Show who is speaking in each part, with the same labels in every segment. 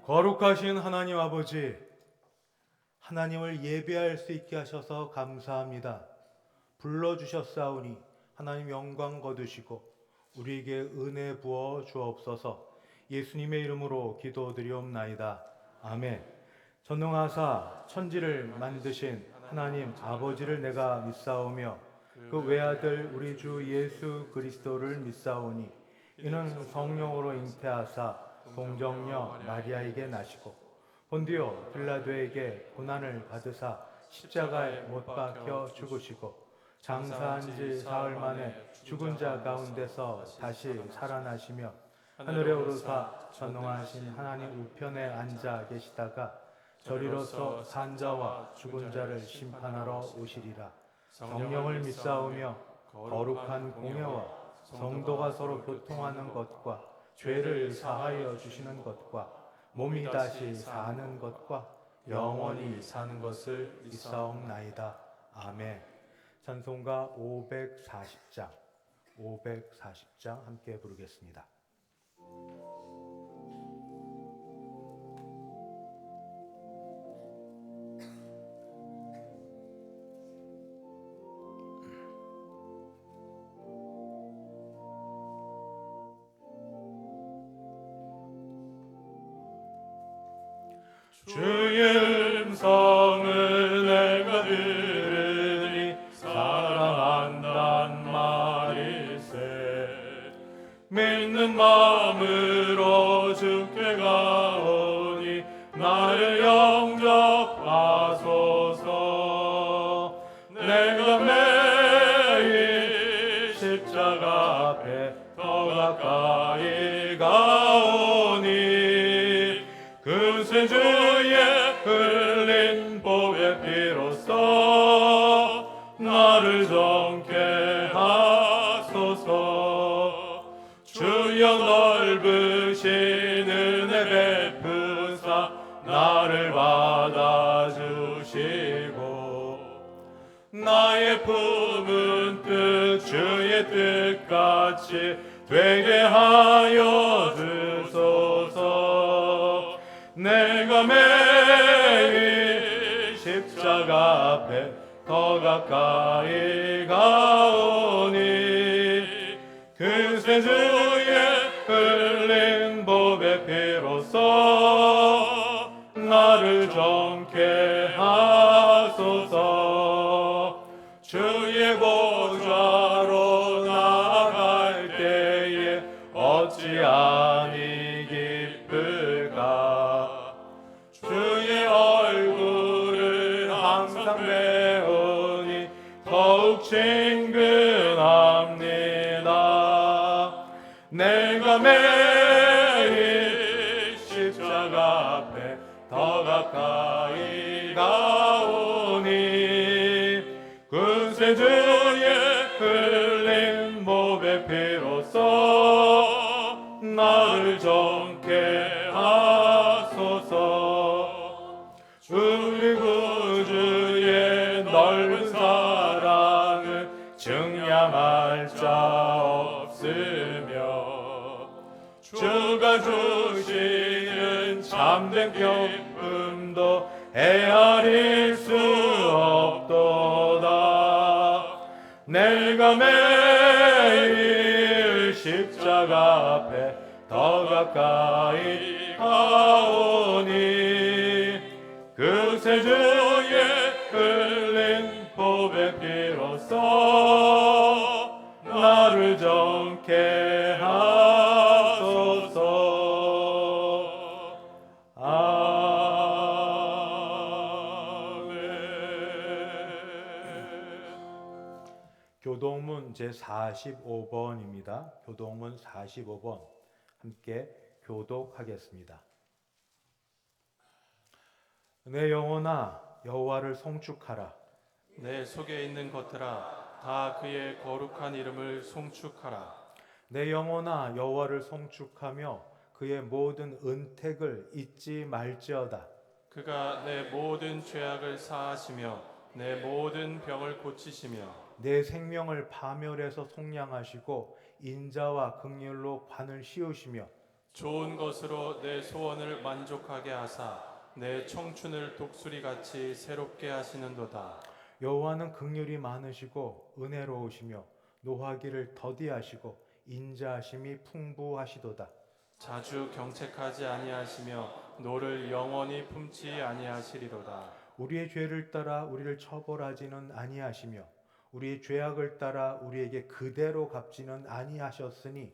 Speaker 1: 거룩하신 하나님 아버지, 하나님을 예배할 수 있게 하셔서 감사합니다. 불러주셨사오니 하나님 영광 거두시고 우리에게 은혜 부어 주옵소서. 예수님의 이름으로 기도드리옵나이다. 아멘. 전능하사 천지를 만드신 하나님 아버지를 내가 믿사오며 그 외아들 우리 주 예수 그리스도를 믿사오니 이는 성령으로 잉태하사 동정녀 마리아에게 나시고 본디오 빌라도에게 고난을 받으사 십자가에 못 박혀 죽으시고 장사한 지 사흘 만에 죽은 자 가운데서 다시 살아나시며 하늘에 오르사 전능하신 하나님 우편에 앉아 계시다가 저리로서 산 자와 죽은 자를 심판하러 오시리라. 성령을 믿사오며 거룩한 공회와 성도가 서로 교통하는 것과 죄를 사하여 주시는 것과 몸이 다시 사는 것과 영원히 사는 것을 믿사옵나이다. 아멘. 찬송가 540장 함께 부르겠습니다.
Speaker 2: 주의 음성을 내가 들으니 사랑한단 말일세. 믿는 마음으로 주께 가오니 나를 영접하소서. 내가 매일 십자가 앞에 더 가까이 가오니 그새 주의 흘린 보배 피로써 나를 정케 하소서. 주여 넓으신 은혜 베푸사 나를 받아주시고 나의 품은 뜻 주의 뜻같이 되게 하여 주소서. 내가 매일 십자가 앞에 더 가까이 가오니 그새 주의 흘린 보배 피로써 나를 정케 하소서. 주의 보좌로 나아갈 때에 어찌하니 기쁠까. 주의 얼굴을 항상 배우니 더욱 친근합니다. 내가 매일 십자가 앞에 더 가까이 가오니 그새 주의 흘린 보배 피로써 나를 정케 하소서. 우리 구주의 넓은 사랑을 증량할 자 없으며 주가 주시는 참된 기쁨도 헤아릴 수 없도다. 내가 매일 십자가 앞에 더 가까이 가오니 그새 주의 흘린 보배 피로써 나를 정케 하소서.
Speaker 1: 교동문 제45번입니다. 교동문 45번 함께 교독하겠습니다. 내 영혼아 여호와를 송축하라.
Speaker 2: 내 속에 있는 것들아 다 그의 거룩한 이름을 송축하라.
Speaker 1: 내 영혼아 여호와를 송축하며 그의 모든 은택을 잊지 말지어다.
Speaker 2: 그가 내 모든 죄악을 사하시며 내 모든 병을 고치시며
Speaker 1: 내 생명을 파멸해서 속량하시고 인자와 긍휼로 관을 씌우시며
Speaker 2: 좋은 것으로 내 소원을 만족하게 하사 내 청춘을 독수리같이 새롭게 하시는도다.
Speaker 1: 여호와는 긍휼이 많으시고 은혜로우시며 노하기를 더디하시고 인자하심이 풍부하시도다.
Speaker 2: 자주 경책하지 아니하시며 노를 영원히 품지 아니하시리로다.
Speaker 1: 우리의 죄를 따라 우리를 처벌하지는 아니하시며 우리의 죄악을 따라 우리에게 그대로 갚지는 아니하셨으니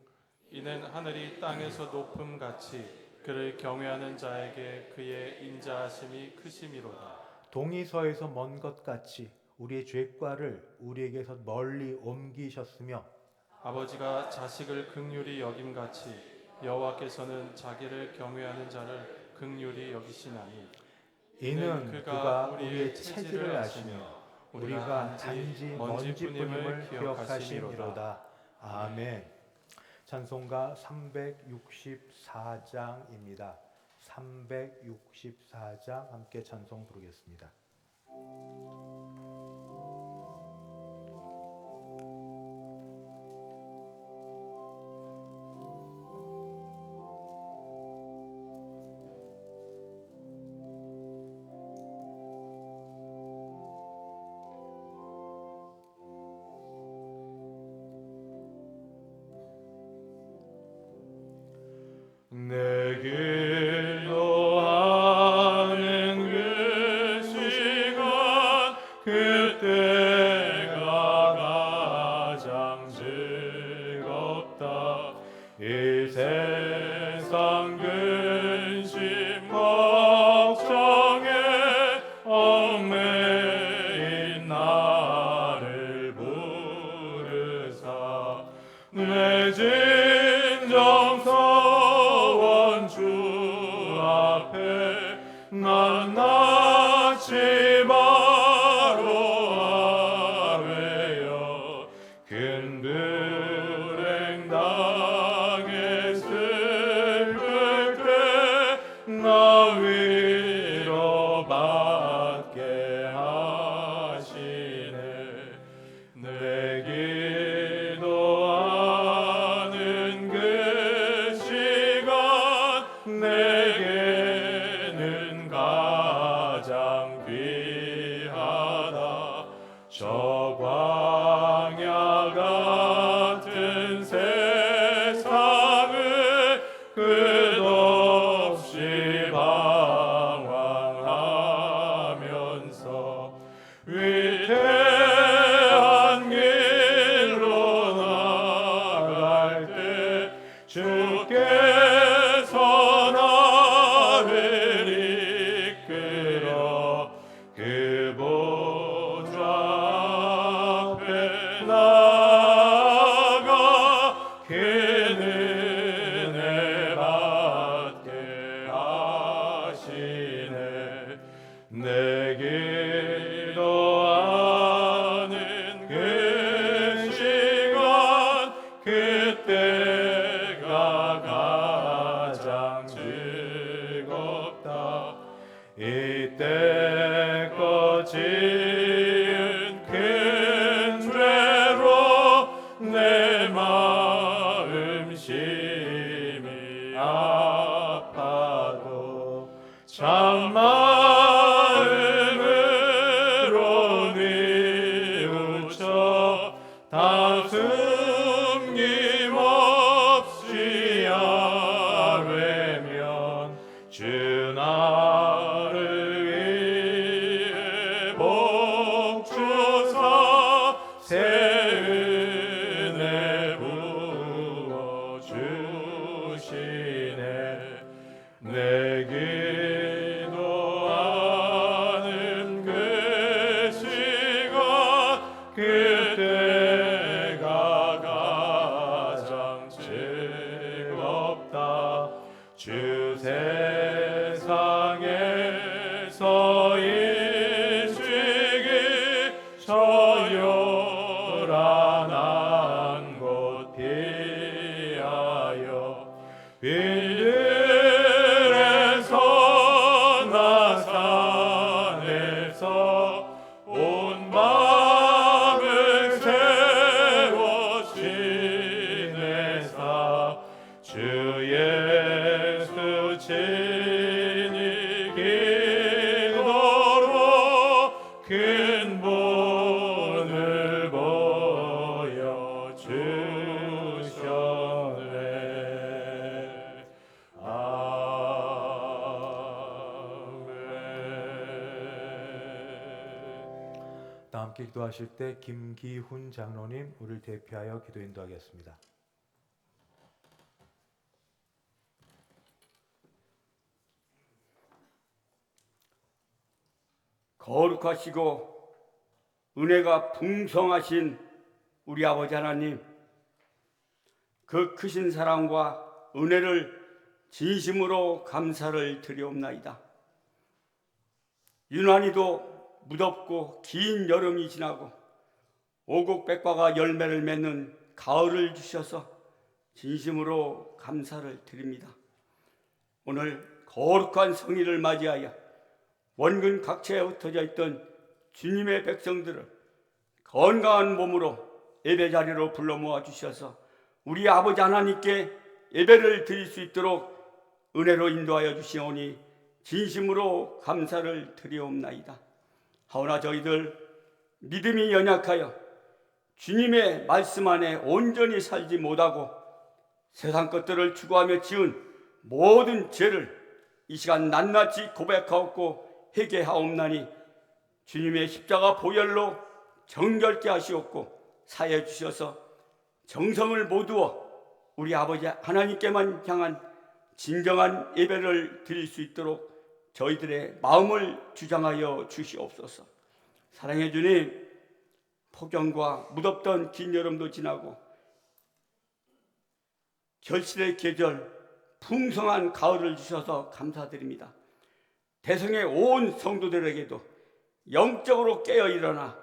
Speaker 2: 이는 하늘이 땅에서 높음 같이 그를 경외하는 자에게 그의 인자하심이 크심이로다.
Speaker 1: 동이 서에서 먼 것 같이 우리의 죄과를 우리에게서 멀리 옮기셨으며
Speaker 2: 아버지가 자식을 긍휼히 여김같이 여호와께서는 자기를 경외하는 자를 긍휼히 여기시나니
Speaker 1: 이는 그가 우리의 체질을 아시며 우리가 단지 먼지뿐임을 기억하심이로다. 아멘. 찬송가 364장입니다. 364장 함께 찬송 부르겠습니다.
Speaker 2: 내 길도 하는 그 시간 그때가 가장 즐겁다. 이 세상 근심 걱정에 얽매인 나를 부르사 내 진정성 주 앞에 난 낯이 바로 아뢰어 큰 불행 당해 슬플 때 나 위로받게 하시네. 내 기도하는 그 시간 내게는 가장 귀하다. 저 광야 같은 세상을 끝없이 방황하면서 위태한 길로 나갈 때 주께서 나를 이끌어 그 보좌 앞에 그때가 가장 즐겁다. 주 세상에서 일찍이 저 요란한 곳 피하여 빈들에서 나산에서 온 마음을 세워 지내사 주 예수 친히 기도로 큰 본을 보여 주셨네. 아멘.
Speaker 1: 다 함께 기도하실 때 김기훈 장로님 우리를 대표하여 기도 인도하겠습니다.
Speaker 3: 거룩하시고 은혜가 풍성하신 우리 아버지 하나님, 그 크신 사랑과 은혜를 진심으로 감사를 드리옵나이다. 유난히도 무덥고 긴 여름이 지나고 오곡백과가 열매를 맺는 가을을 주셔서 진심으로 감사를 드립니다. 오늘 거룩한 성일을 맞이하여 원근 각처에 흩어져 있던 주님의 백성들을 건강한 몸으로 예배 자리로 불러 모아 주셔서 우리 아버지 하나님께 예배를 드릴 수 있도록 은혜로 인도하여 주시오니 진심으로 감사를 드리옵나이다. 하오나 저희들 믿음이 연약하여 주님의 말씀 안에 온전히 살지 못하고 세상 것들을 추구하며 지은 모든 죄를 이 시간 낱낱이 고백하옵고 회개하옵나니 주님의 십자가 보혈로 정결케 하시옵고 사해 주셔서 정성을 모두어 우리 아버지 하나님께만 향한 진정한 예배를 드릴 수 있도록 저희들의 마음을 주장하여 주시옵소서. 사랑해 주님, 폭염과 무덥던 긴 여름도 지나고 결실의 계절, 풍성한 가을을 주셔서 감사드립니다. 대성의 온 성도들에게도 영적으로 깨어 일어나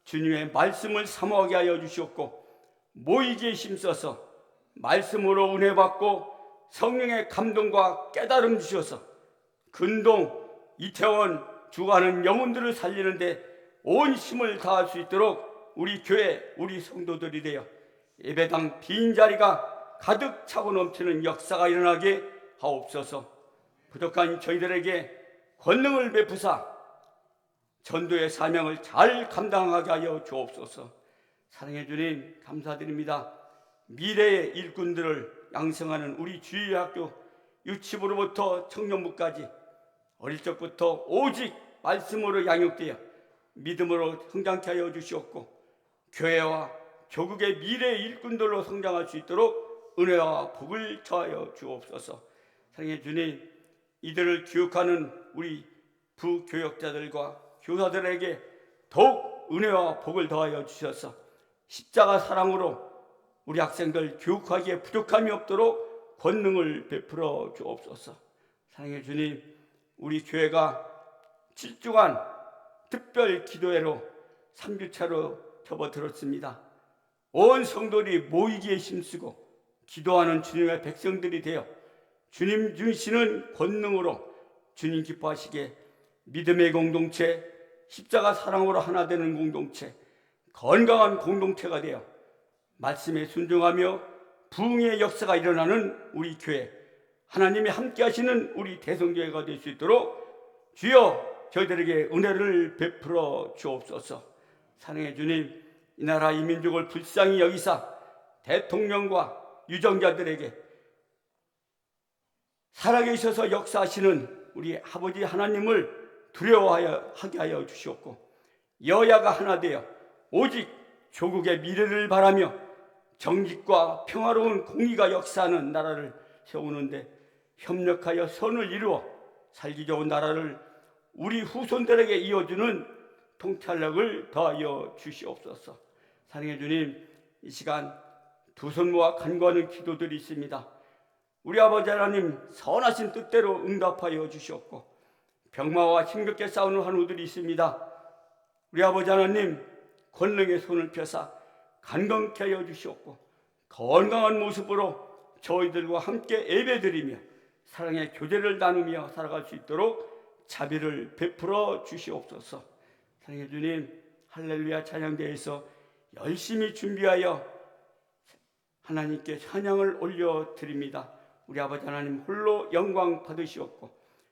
Speaker 3: 주님의 말씀을 사모하게 하여 주시옵고 모이기에 힘써서 말씀으로 은혜 받고 성령의 감동과 깨달음 주셔서 근동, 이태원, 주가는 영혼들을 살리는데 온 힘을 다할 수 있도록 우리 교회, 우리 성도들이 되어 예배당 빈자리가 가득 차고 넘치는 역사가 일어나게 하옵소서. 부족한 저희들에게 권능을 베푸사 전도의 사명을 잘 감당하게 하여 주옵소서. 사랑해 주님 감사드립니다. 미래의 일꾼들을 양성하는 우리 주일학교 유치부로부터 청년부까지 어릴 적부터 오직 말씀으로 양육되어 믿음으로 성장케 하여 주시옵고 교회와 교국의 미래의 일꾼들로 성장할 수 있도록 은혜와 복을 더하여 주옵소서. 사랑해 주님, 이들을 교육하는 우리 부교역자들과 교사들에게 더욱 은혜와 복을 더하여 주셔서 십자가 사랑으로 우리 학생들 교육하기에 부족함이 없도록 권능을 베풀어 주옵소서. 사랑해 주님, 우리 교회가 7주간 특별 기도회로 3주차로 접어들었습니다. 온 성도들이 모이기에 힘쓰고 기도하는 주님의 백성들이 되어 주님 주시는 권능으로 주님 기뻐하시게 믿음의 공동체, 십자가 사랑으로 하나 되는 공동체, 건강한 공동체가 되어 말씀에 순종하며 부흥의 역사가 일어나는 우리 교회, 하나님이 함께 하시는 우리 대성교회가 될 수 있도록 주여 저희들에게 은혜를 베풀어 주옵소서. 사랑해 주님, 이 나라 이 민족을 불쌍히 여기사 대통령과 유정자들에게 살아계셔서 역사하시는 우리 아버지 하나님을 두려워하게 하여 주시옵고 여야가 하나 되어 오직 조국의 미래를 바라며 정직과 평화로운 공의가 역사하는 나라를 세우는데 협력하여 선을 이루어 살기 좋은 나라를 우리 후손들에게 이어주는 통찰력을 더하여 주시옵소서. 사랑의 주님, 이 시간 두 손 모아 간구하는 기도들이 있습니다. 우리 아버지 하나님, 선하신 뜻대로 응답하여 주시옵고, 병마와 힘겹게 싸우는 환우들이 있습니다. 우리 아버지 하나님, 권능의 손을 펴사 간건케 하여 주시옵고, 건강한 모습으로 저희들과 함께 예배드리며 사랑의 교제를 나누며 살아갈 수 있도록 자비를 베풀어 주시옵소서. 사랑의 주님, 할렐루야 찬양대에서 열심히 준비하여 하나님께 찬양을 올려드립니다. 우리 아버지 하나님 홀로 영광 받으시옵고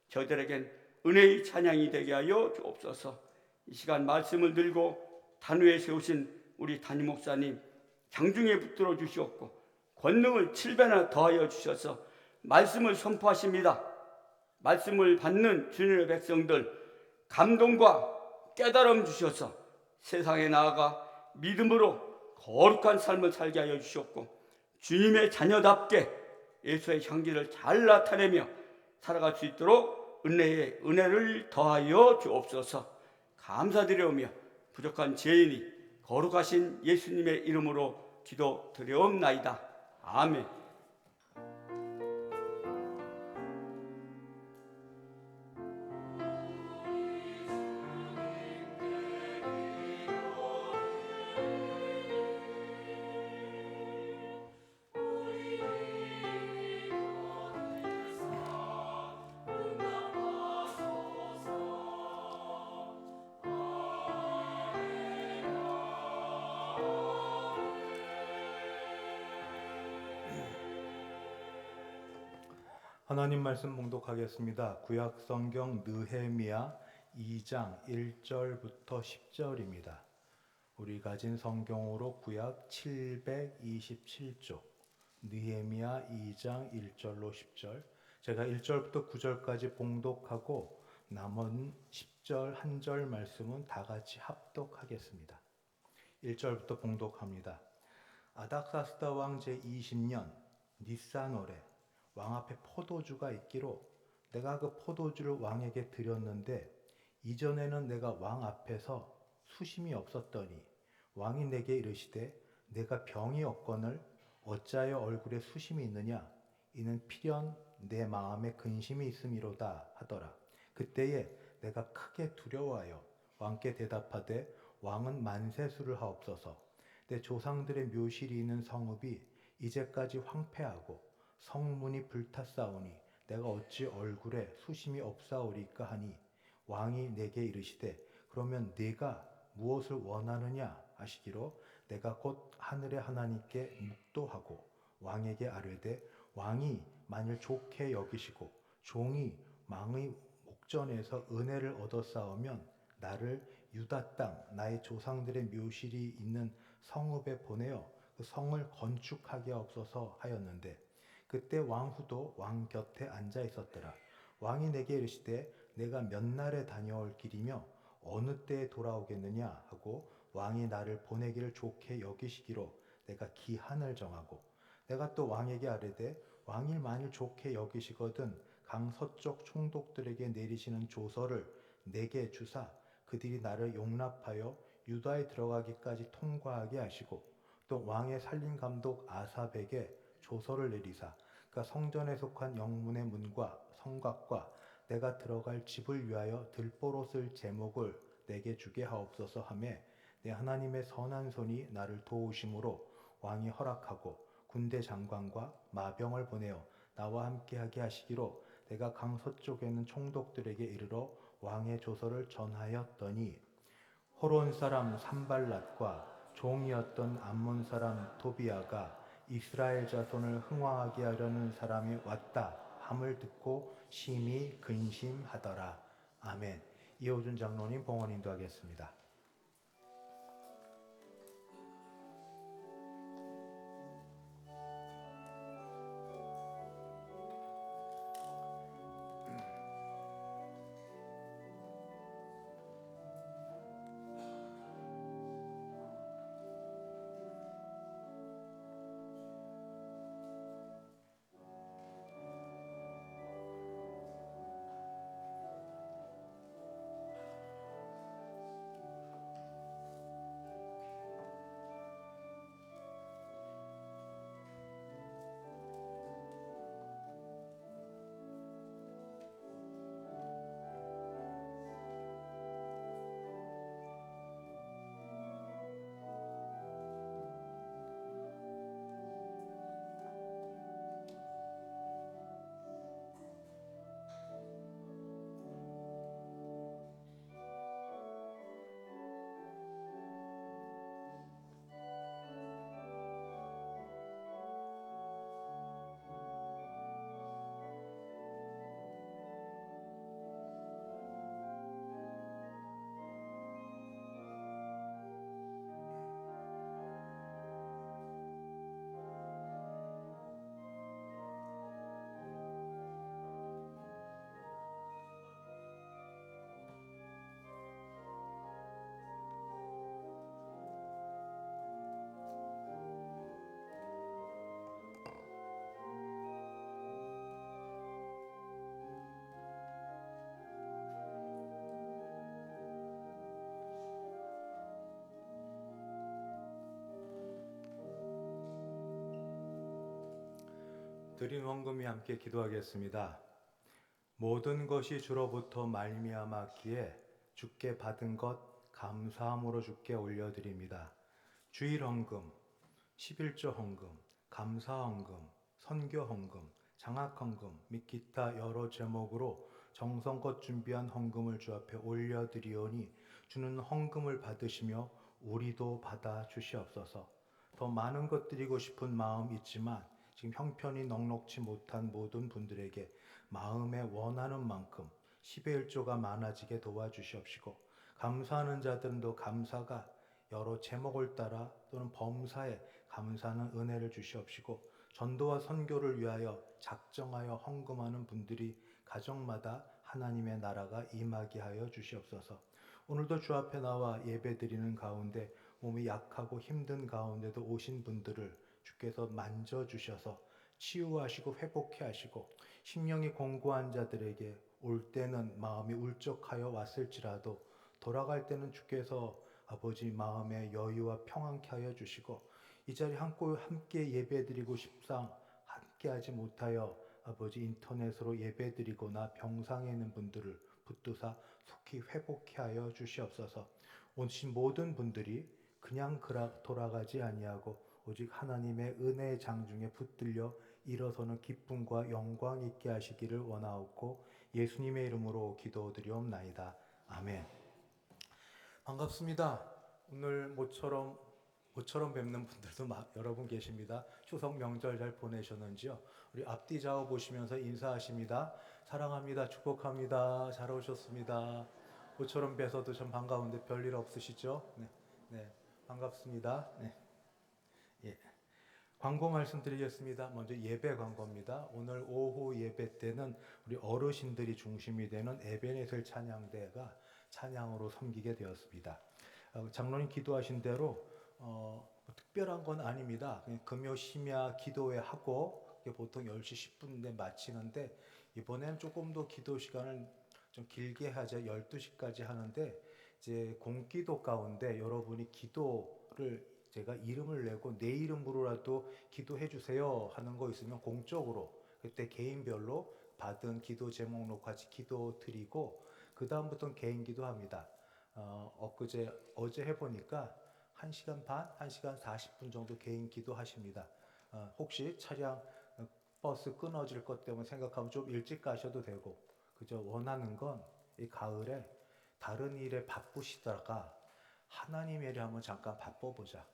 Speaker 3: 저희들에겐 은혜의 찬양이 되게 하여 주옵소서. 이 시간 말씀을 들고 단위에 세우신 우리 담임 목사님 장중에 붙들어 주시옵고 권능을 7배나 더하여 주셔서 말씀을 선포하십니다. 말씀을 받는 주님의 백성들 감동과 깨달음 주셔서 세상에 나아가 믿음으로 거룩한 삶을 살게 하여 주시옵고 주님의 자녀답게 예수의 향기를 잘 나타내며 살아갈 수 있도록 은혜를 더하여 주옵소서. 감사드려오며 부족한 죄인이 거룩하신 예수님의 이름으로 기도드려옵나이다. 아멘.
Speaker 1: 하나님 말씀 봉독하겠습니다. 구약 성경 느헤미야 2장 1절부터 10절입니다. 우리 가진 성경으로 구약 727쪽 느헤미야 2장 1절로 10절, 제가 1절부터 9절까지 봉독하고 남은 10절 한 절 말씀은 다 같이 합독하겠습니다. 1절부터 봉독합니다. 아닥사스다 왕 제20년 니산월에 왕 앞에 포도주가 있기로 내가 그 포도주를 왕에게 드렸는데 이전에는 내가 왕 앞에서 수심이 없었더니 왕이 내게 이르시되 내가 병이 없거늘 어찌하여 얼굴에 수심이 있느냐 이는 필연 내 마음에 근심이 있음이로다 하더라. 그때에 내가 크게 두려워하여 왕께 대답하되 왕은 만세수를 하옵소서. 내 조상들의 묘실이 있는 성읍이 이제까지 황폐하고 성문이 불탔사오니 내가 어찌 얼굴에 수심이 없사오리까 하니 왕이 내게 이르시되 그러면 네가 무엇을 원하느냐 하시기로 내가 곧 하늘의 하나님께 묵도하고 왕에게 아뢰되 왕이 만일 좋게 여기시고 종이 왕의 목전에서 은혜를 얻었사오면 나를 유다 땅 나의 조상들의 묘실이 있는 성읍에 보내어 그 성을 건축하게 하옵소서 하였는데 그때 왕후도 왕 곁에 앉아 있었더라. 왕이 내게 이르시되 내가 몇 날에 다녀올 길이며 어느 때에 돌아오겠느냐 하고 왕이 나를 보내기를 좋게 여기시기로 내가 기한을 정하고 내가 또 왕에게 아뢰되 왕이 만일 좋게 여기시거든 강 서쪽 총독들에게 내리시는 조서를 내게 주사 그들이 나를 용납하여 유다에 들어가기까지 통과하게 하시고 또 왕의 살림감독 아삽에게 조서를 내리사 그가 성전에 속한 영문의 문과 성곽과 내가 들어갈 집을 위하여 들보롯을 제목을 내게 주게 하옵소서 하며 내 하나님의 선한 손이 나를 도우심으로 왕이 허락하고 군대 장관과 마병을 보내어 나와 함께하게 하시기로 내가 강 서쪽에 있는 총독들에게 이르러 왕의 조서를 전하였더니 호론 사람 산발랏과 종이었던 암몬 사람 토비아가 이스라엘 자손을 흥황하게 하려는 사람이 왔다 함을 듣고 심히 근심하더라. 아멘. 이호준 장로님 봉헌 인도하겠습니다. 드린 헌금이 함께 기도하겠습니다. 모든 것이 주로부터 말미암았기에 주께 받은 것 감사함으로 주께 올려드립니다. 주일 헌금, 11조 헌금, 감사 헌금, 선교 헌금, 장학 헌금 및 기타 여러 제목으로 정성껏 준비한 헌금을 주 앞에 올려드리오니 주는 헌금을 받으시며 우리도 받아 주시옵소서. 더 많은 것 드리고 싶은 마음 있지만 지금 형편이 넉넉지 못한 모든 분들에게 마음에 원하는 만큼 10의 1조가 많아지게 도와주시옵시고, 감사하는 자들도 감사가 여러 제목을 따라 또는 범사에 감사하는 은혜를 주시옵시고, 전도와 선교를 위하여 작정하여 헌금하는 분들이 가정마다 하나님의 나라가 임하게 하여 주시옵소서. 오늘도 주 앞에 나와 예배드리는 가운데 몸이 약하고 힘든 가운데도 오신 분들을 주께서 만져주셔서 치유하시고 회복해 하시고, 심령이 공고한 자들에게 올 때는 마음이 울적하여 왔을지라도 돌아갈 때는 주께서 아버지 마음의 여유와 평안케 하여 주시고, 이 자리에 함께 예배드리고 싶상 함께하지 못하여 아버지 인터넷으로 예배드리거나 병상에 있는 분들을 붙드사 속히 회복케 하여 주시옵소서. 오신 모든 분들이 그냥 돌아가지 아니하고 오직 하나님의 은혜의 장중에 붙들려 일어서는 기쁨과 영광 있게 하시기를 원하옵고 예수님의 이름으로 기도드리옵나이다. 아멘. 반갑습니다. 오늘 모처럼 뵙는 분들도 여러분 계십니다. 추석 명절 잘 보내셨는지요? 우리 앞뒤 좌우 보시면서 인사하십니다. 사랑합니다. 축복합니다. 잘 오셨습니다. 모처럼 뵈서도 참 반가운데 별일 없으시죠? 네, 반갑습니다. 네. 예. 광고 말씀드리겠습니다. 먼저 예배 광고입니다. 오늘 오후 예배 때는 우리 어르신들이 중심이 되는 에베네셀 찬양대가 찬양으로 섬기게 되었습니다. 장로님 기도하신 대로 특별한 건 아닙니다. 그냥 금요 심야 기도회 하고 보통 10시 10분에 마치는데, 이번엔 조금 더 기도 시간을 좀 길게 하자 12시까지 하는데, 이제 공기도 가운데 여러분이 기도를 제가 이름을 내고 내 이름으로라도 기도해 주세요 하는 거 있으면 공적으로 그때 개인별로 받은 기도 제목로 같이 기도 드리고, 그 다음부터는 개인 기도합니다. 어제 해보니까 1시간 반, 1시간 40분 정도 개인 기도 하십니다. 혹시 차량, 버스 끊어질 것 때문에 생각하면 좀 일찍 가셔도 되고, 그저 원하는 건 이 가을에 다른 일에 바쁘시다가 하나님의 일에 한번 잠깐 바빠보자.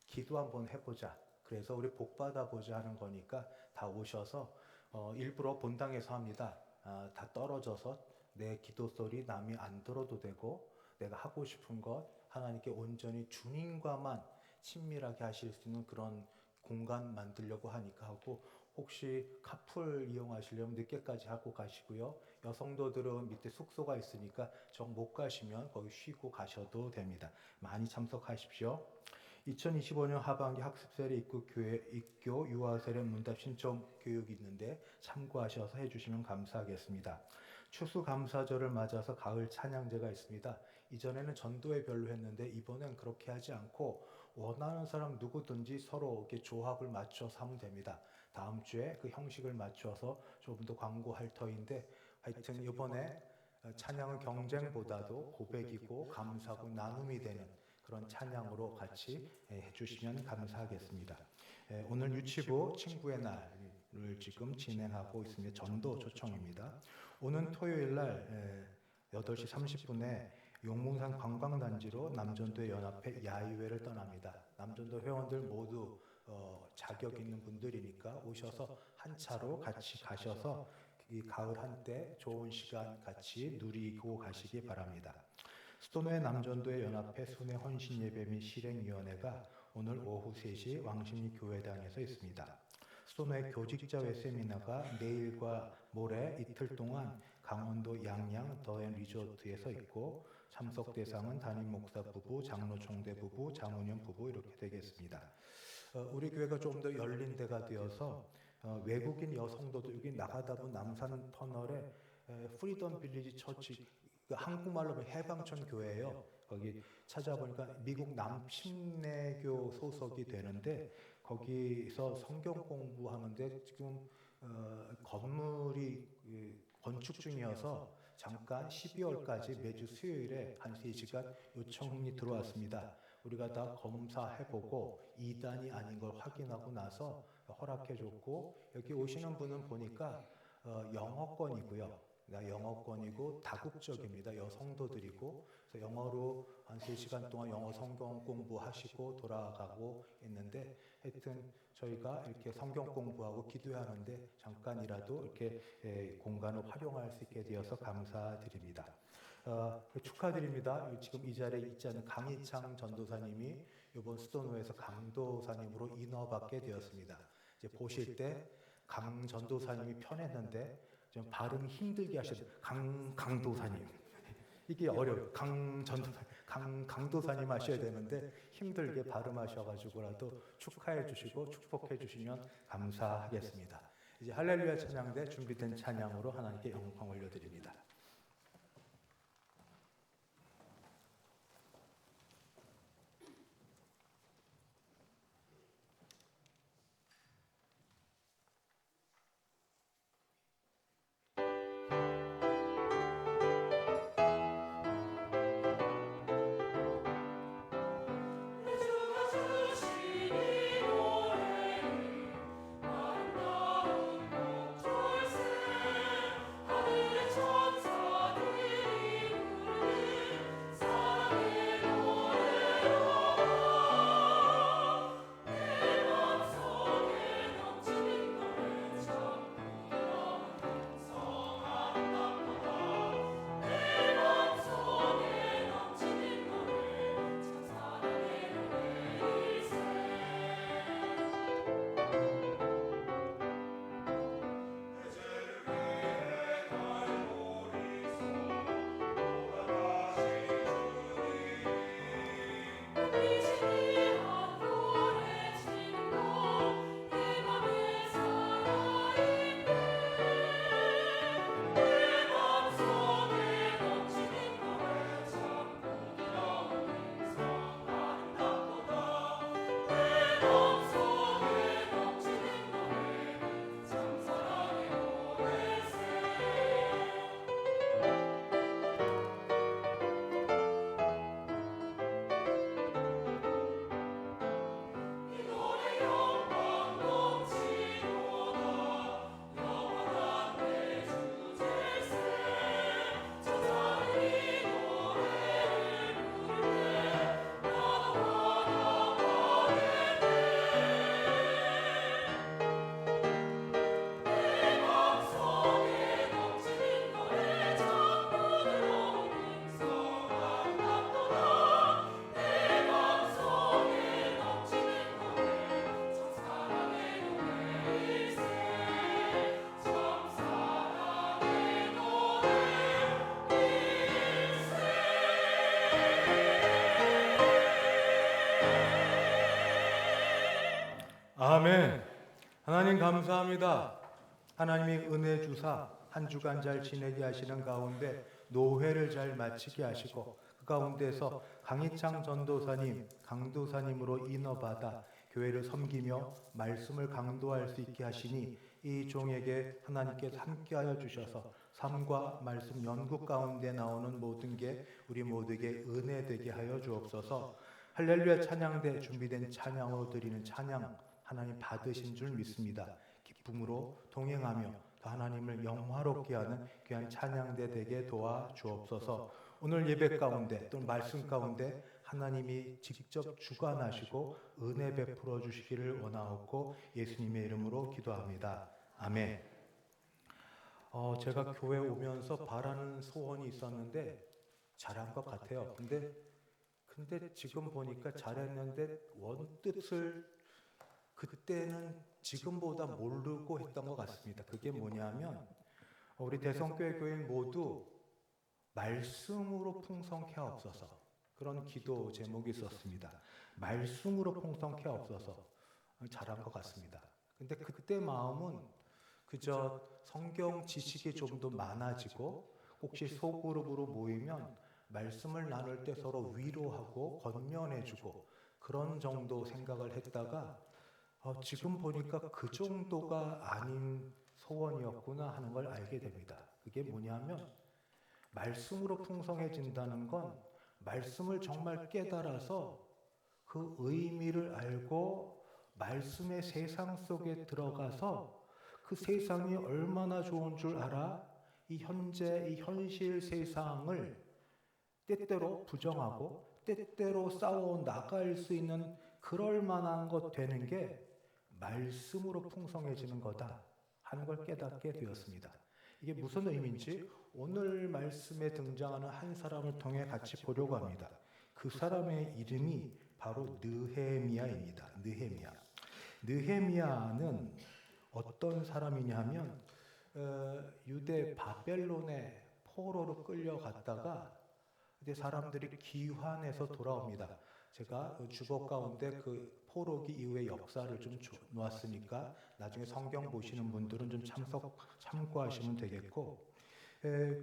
Speaker 1: 기도 한번 해보자. 그래서 우리 복 받아보자 하는 거니까 다 오셔서 일부러 본당에서 합니다. 다 떨어져서 내 기도 소리 남이 안 들어도 되고, 내가 하고 싶은 것 하나님께 온전히 주님과만 친밀하게 하실 수 있는 그런 공간 만들려고 하니까 하고, 혹시 카풀 이용하시려면 늦게까지 하고 가시고요. 여성도들은 밑에 숙소가 있으니까 정 못 가시면 거기 쉬고 가셔도 됩니다. 많이 참석하십시오. 2025년 하반기 학습세례 입교 유아세례 문답 신청 교육이 있는데 참고하셔서 해주시면 감사하겠습니다. 추수감사절을 맞아서 가을 찬양제가 있습니다. 이전에는 전도회 별로 했는데 이번엔 그렇게 하지 않고 원하는 사람 누구든지 서로 이렇게 조합을 맞춰서 하면 됩니다. 다음 주에 그 형식을 맞춰서 조금 더 광고할 터인데, 하여튼 이번에 찬양은 경쟁보다도 고백이고 감사고 나눔이 되는 그런 찬양으로 같이 해주시면 감사하겠습니다. 오늘 유치부 친구의 날을 지금 진행하고 있습니다. 전도 초청입니다. 오는 토요일 날 8시 30분에 용문산 관광단지로 남전도회 연합회 야유회를 떠납니다. 남전도 회원들 모두 자격 있는 분들이니까 오셔서 한 차로 같이 가셔서 이 가을 한때 좋은 시간 같이 누리고 가시기 바랍니다. 수도노회 남전도회 연합회 순회 헌신 예배 및 실행위원회가 오늘 오후 3시 왕십리 교회당에서 있습니다. 수도노회 교직자회 세미나가 내일과 모레 이틀 동안 강원도 양양 더앤 리조트에서 있고, 참석 대상은 담임 목사 부부, 장로 총대 부부, 장훈영 부부 이렇게 되겠습니다. 우리 교회가 좀 더 열린 데가 되어서 외국인 여성도도 여기 나가다 보면 남산 터널에 프리덤 빌리지 처치, 한국말로 하면 해방촌 교회예요. 거기 찾아보니까 미국 남침례교 소속이 되는데 거기서 성경 공부하는데 지금 건물이 건축 중이어서 잠깐 12월까지 매주 수요일에 한 3시간 요청이 들어왔습니다. 우리가 다 검사해보고 이단이 아닌 걸 확인하고 나서 허락해줬고, 여기 오시는 분은 보니까 영어권이고요. 영어권이고 다국적입니다. 여성도들이고, 그래서 영어로 한 3시간 동안 영어 성경 공부하시고 돌아가고 있는데, 하여튼 저희가 이렇게 성경 공부하고 기도하는데 잠깐이라도 이렇게 공간을 활용할 수 있게 되어서 감사드립니다. 축하드립니다. 지금 이 자리에 있지 않은 강희창 전도사님이 이번 수도노에서 강도사님으로 인허받게 되었습니다. 이제 보실 때 강 전도사님이 편했는데 좀 발음 힘들게 하시는 강도사님, 이게 어려워요. 강도사님 하셔야 되는데 힘들게 발음하셔가지고라도 축하해 주시고 축복해 주시면 감사하겠습니다. 이제 할렐루야 찬양대 준비된 찬양으로 하나님께 영광 올려드립니다. 아멘. 하나님 감사합니다. 하나님이 은혜 주사 한 주간 잘 지내게 하시는 가운데 노회를 잘 마치게 하시고, 그 가운데서 강희창 전도사님, 강도사님으로 인허받아 교회를 섬기며 말씀을 강도할 수 있게 하시니 이 종에게 하나님께서 함께하여 주셔서 삶과 말씀 연구 가운데 나오는 모든 게 우리 모두에게 은혜 되게 하여 주옵소서. 할렐루야 찬양대 준비된 찬양으로 드리는 찬양 하나님 받으신 줄 믿습니다. 기쁨으로 동행하며 더 하나님을 영화롭게 하는 귀한 찬양대 되게 도와 주옵소서. 오늘 예배 가운데 또 말씀 가운데 하나님이 직접 주관하시고 은혜 베풀어 주시기를 원하옵고 예수님의 이름으로 기도합니다. 아멘. 제가 교회 오면서 바라는 소원이 있었는데 잘한 것 같아요. 근데 지금 보니까 잘했는데 원뜻을 그때는 지금보다 모르고 했던 것 같습니다. 그게 뭐냐면 우리 대성교회 교인 모두 말씀으로 풍성케 하옵소서, 그런 기도 제목이 있었습니다. 말씀으로 풍성케 하옵소서. 잘한 것 같습니다. 근데 그때 마음은 그저 성경 지식이 좀 더 많아지고 혹시 소그룹으로 모이면 말씀을 나눌 때 서로 위로하고 권면해주고 그런 정도 생각을 했다가 지금 보니까 그 정도가 아닌 소원이었구나 하는 걸 알게 됩니다. 그게 뭐냐면 말씀으로 풍성해진다는 건 말씀을 정말 깨달아서 그 의미를 알고 말씀의 세상 속에 들어가서 그 세상이 얼마나 좋은 줄 알아 이 현재 이 현실 세상을 때때로 부정하고 때때로 싸워 나갈 수 있는 그럴 만한 것 되는 게 말씀으로 풍성해지는 거다 하는 걸 깨닫게 되었습니다. 이게 무슨 의미인지 오늘 말씀에 등장하는 한 사람을 통해 같이 보려고 합니다. 그 사람의 이름이 바로 느헤미야입니다. 느헤미야. 느헤미야는 어떤 사람이냐 하면 유대 바벨론의 포로로 끌려갔다가 이제 사람들이 기환해서 돌아옵니다. 제가 주보 가운데 그 포로기 이후의 역사를 좀 놓았으니까 나중에 성경 보시는 분들은 좀 참고하시면 되겠고,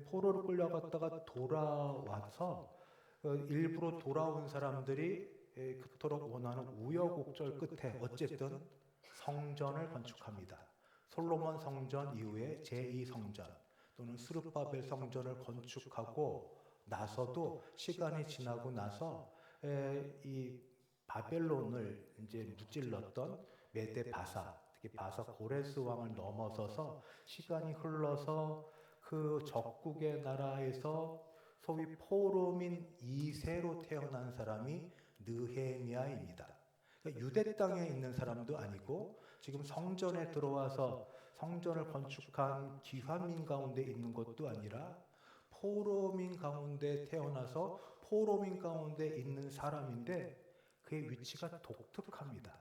Speaker 1: 포로로 끌려갔다가 돌아와서 일부러 돌아온 사람들이 그토록 원하는 우여곡절 끝에 어쨌든 성전을 건축합니다. 솔로몬 성전 이후에 제2성전 또는 스룹바벨 성전을 건축하고 나서도 시간이 지나고 나서 이 바벨론을 이제 무찔렀던 메데 바사, 특히 바사 고레스 왕을 넘어서서 시간이 흘러서 그 적국의 나라에서 소위 포로민 2세로 태어난 사람이 느헤미야입니다. 그러니까 유대 땅에 있는 사람도 아니고 지금 성전에 들어와서 성전을 건축한 기환민 가운데 있는 것도 아니라 포로민 가운데 태어나서 포로민 가운데 있는 사람인데 그의 위치가 독특합니다.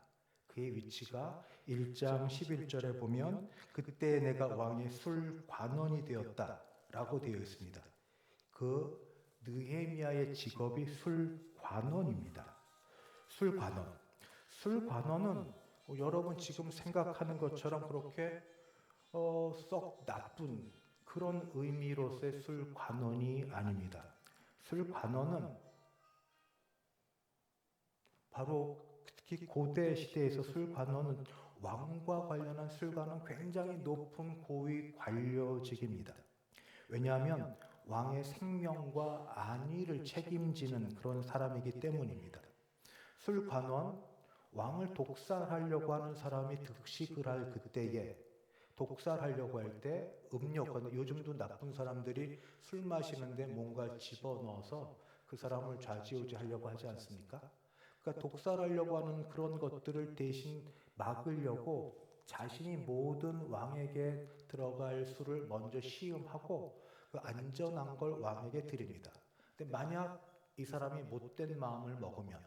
Speaker 1: 그의 위치가 1장 11절에 보면 그때 내가 왕의 술관원이 되었다라고 되어 있습니다. 그 느헤미야의 직업이 술관원입니다. 술관원. 술관원은 여러분 지금 생각하는 것처럼 그렇게 썩 나쁜 그런 의미로서의 술관원이 아닙니다. 술관원은 바로 특히 고대 시대에서 술관원은 왕과 관련한 술관은 굉장히 높은 고위 관료직입니다. 왜냐하면 왕의 생명과 안위를 책임지는 그런 사람이기 때문입니다. 술관원, 왕을 독살하려고 하는 사람이 득식을 할 그때에 독살하려고 할 때 음료권, 요즘도 나쁜 사람들이 술 마시는데 뭔가 집어넣어서 그 사람을 좌지우지하려고 하지 않습니까? 그러니까 독살하려고 하는 그런 것들을 대신 막으려고 자신이 모든 왕에게 들어갈 술을 먼저 시음하고 그 안전한 걸 왕에게 드립니다. 근데 만약 이 사람이 못된 마음을 먹으면,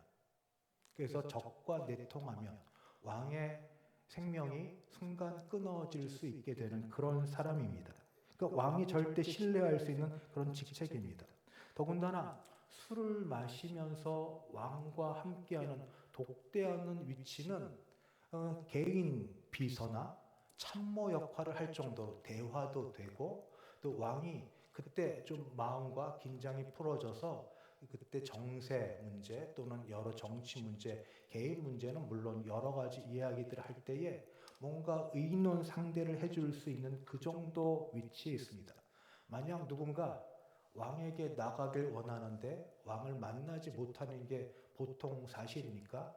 Speaker 1: 그래서 적과 내통하면 왕의 생명이 순간 끊어질 수 있게 되는 그런 사람입니다. 그러니까 왕이 절대 신뢰할 수 있는 그런 직책입니다. 더군다나 술을 마시면서 왕과 함께하는 독대하는 위치는 개인 비서나 참모 역할을 할 정도로 대화도 되고 또 왕이 그때 좀 마음과 긴장이 풀어져서 그때 정세 문제 또는 여러 정치 문제, 개인 문제는 물론 여러 가지 이야기들을 할 때에 뭔가 의논 상대를 해줄 수 있는 그 정도 위치에 있습니다. 만약 누군가 왕에게 나가길 원하는데 왕을 만나지 못하는 게 보통 사실이니까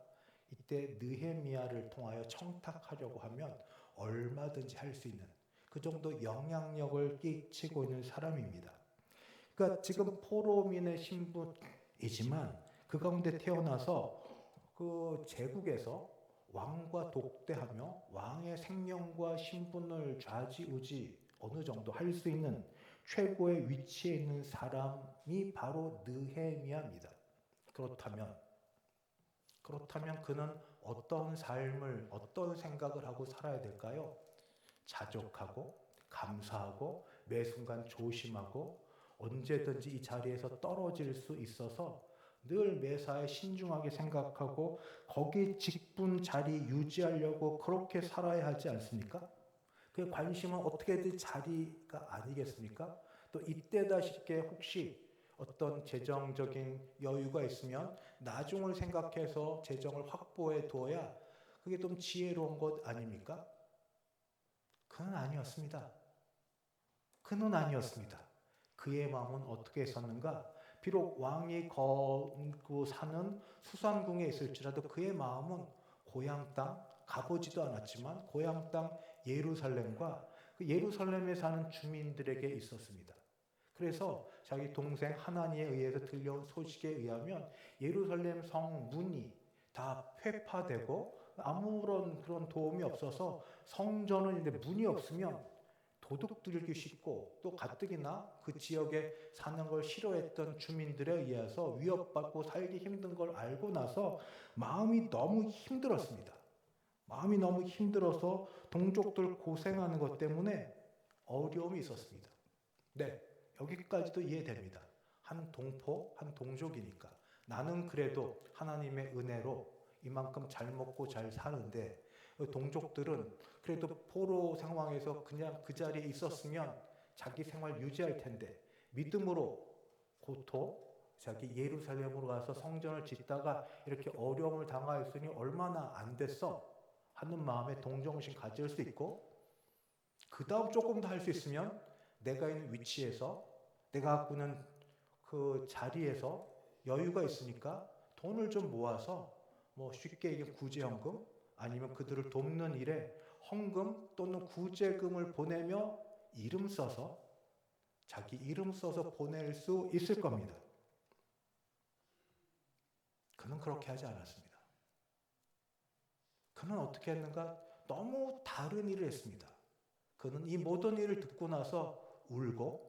Speaker 1: 이때 느헤미야를 통하여 청탁하려고 하면 얼마든지 할 수 있는 그 정도 영향력을 끼치고 있는 사람입니다. 그러니까 지금 포로민의 신분이지만 그 가운데 태어나서 그 제국에서 왕과 독대하며 왕의 생명과 신분을 좌지우지 어느 정도 할 수 있는 최고의 위치에 있는 사람이 바로 느헤미야입니다. 그렇다면 그는 어떤 삶을, 어떤 생각을 하고 살아야 될까요? 자족하고 감사하고 매 순간 조심하고 언제든지 이 자리에서 떨어질 수 있어서 늘 매사에 신중하게 생각하고 거기 직분 자리 유지하려고 그렇게 살아야 하지 않습니까? 그 관심은 어떻게든 자리가 아니겠습니까? 또 이때다 싶게 혹시 어떤 재정적인 여유가 있으면 나중을 생각해서 재정을 확보해 두어야 그게 좀 지혜로운 것 아닙니까? 그는 아니었습니다. 그는 아니었습니다. 그의 마음은 어떻게 했었는가? 비록 왕이 거고 사는 수산궁에 있을지라도 그의 마음은 고향 땅, 가보지도 않았지만 고향 땅 예루살렘과 그 예루살렘에 사는 주민들에게 있었습니다. 그래서 자기 동생 하나니에 의해서 들려온 소식에 의하면 예루살렘 성 문이 다 회파되고 아무런 그런 도움이 없어서 성전은 이제 문이 없으면 도둑 들기 쉽고 또 가뜩이나 그 지역에 사는 걸 싫어했던 주민들에 의해서 위협받고 살기 힘든 걸 알고 나서 마음이 너무 힘들었습니다. 마음이 너무 힘들어서 동족들 고생하는 것 때문에 어려움이 있었습니다. 네, 여기까지도 이해됩니다. 한 동포, 한 동족이니까 나는 그래도 하나님의 은혜로 이만큼 잘 먹고 잘 사는데 동족들은 그래도 포로 상황에서 그냥 그 자리에 있었으면 자기 생활 유지할 텐데 믿음으로 고토 자기 예루살렘으로 가서 성전을 짓다가 이렇게 어려움을 당하였으니 얼마나 안 됐어 하는 마음에 동정심 가질 수 있고 그 다음 조금 더 할 수 있으면 내가 있는 위치에서 내가 갖고 있는 그 자리에서 여유가 있으니까 돈을 좀 모아서 뭐 쉽게 얘기해 구제헌금 아니면 그들을 돕는 일에 헌금 또는 구제금을 보내며 이름 써서 자기 이름 써서 보낼 수 있을 겁니다. 그는 그렇게 하지 않았습니다. 그는 어떻게 했는가? 너무 다른 일을 했습니다. 그는 이 모든 일을 듣고 나서 울고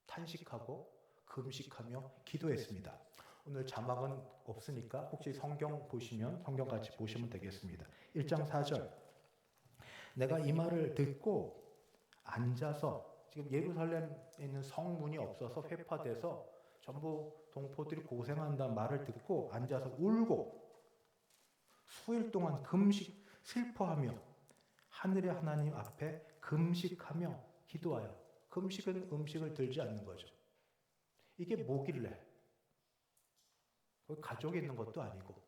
Speaker 1: 탄식하고 금식하며 기도했습니다. 오늘 자막은 없으니까 혹시 성경 보시면 성경 같이 보시면 되겠습니다. 1장 4절 내가 이 말을 듣고 앉아서 지금 예루살렘에 있는 성문이 없어서 회파돼서 전부 동포들이 고생한다는 말을 듣고 앉아서 울고 수일 동안 금식 슬퍼하며 하늘의 하나님 앞에 금식하며 기도하여 금식은 음식을 들지 않는 거죠. 이게 뭐길래 가족이 있는 것도 아니고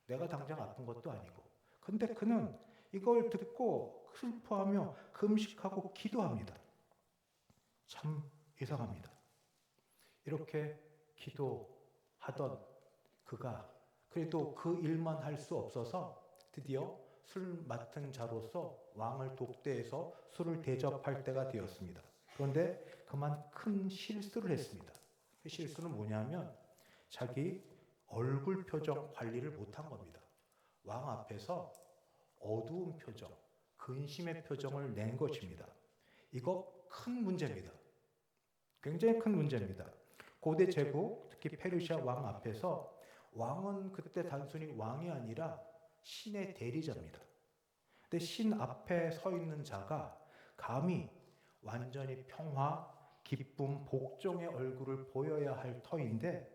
Speaker 1: 내가 당장 아픈 것도 아니고 근데 그는 이걸 듣고 슬퍼하며 금식하고 기도합니다. 참 이상합니다. 이렇게 기도하던 그가 그래도 그 일만 할 수 없어서 드디어 술 맡은 자로서 왕을 독대해서 술을 대접할 때가 되었습니다. 그런데 그만 큰 실수를 했습니다. 그 실수는 뭐냐면 자기 얼굴 표정 관리를 못한 겁니다. 왕 앞에서 어두운 표정, 근심의 표정을 낸 것입니다. 이거 큰 문제입니다. 굉장히 큰 문제입니다. 고대 제국, 특히 페르시아 왕 앞에서 왕은 그때 단순히 왕이 아니라 신의 대리자입니다. 근데 신 앞에 서 있는 자가 감히 완전히 평화, 기쁨, 복종의 얼굴을 보여야 할 터인데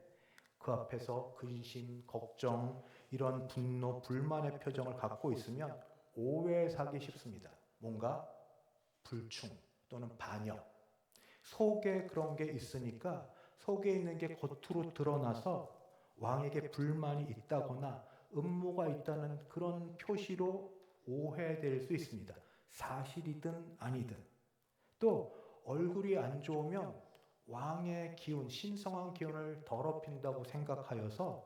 Speaker 1: 그 앞에서 근심, 걱정, 이런 분노, 불만의 표정을 갖고 있으면 오해사기 쉽습니다. 뭔가 불충 또는 반역, 속에 그런 게 있으니까 속에 있는 게 겉으로 드러나서 왕에게 불만이 있다거나 음모가 있다는 그런 표시로 오해될 수 있습니다. 사실이든 아니든. 또 얼굴이 안 좋으면 왕의 기운, 신성한 기운을 더럽힌다고 생각하여서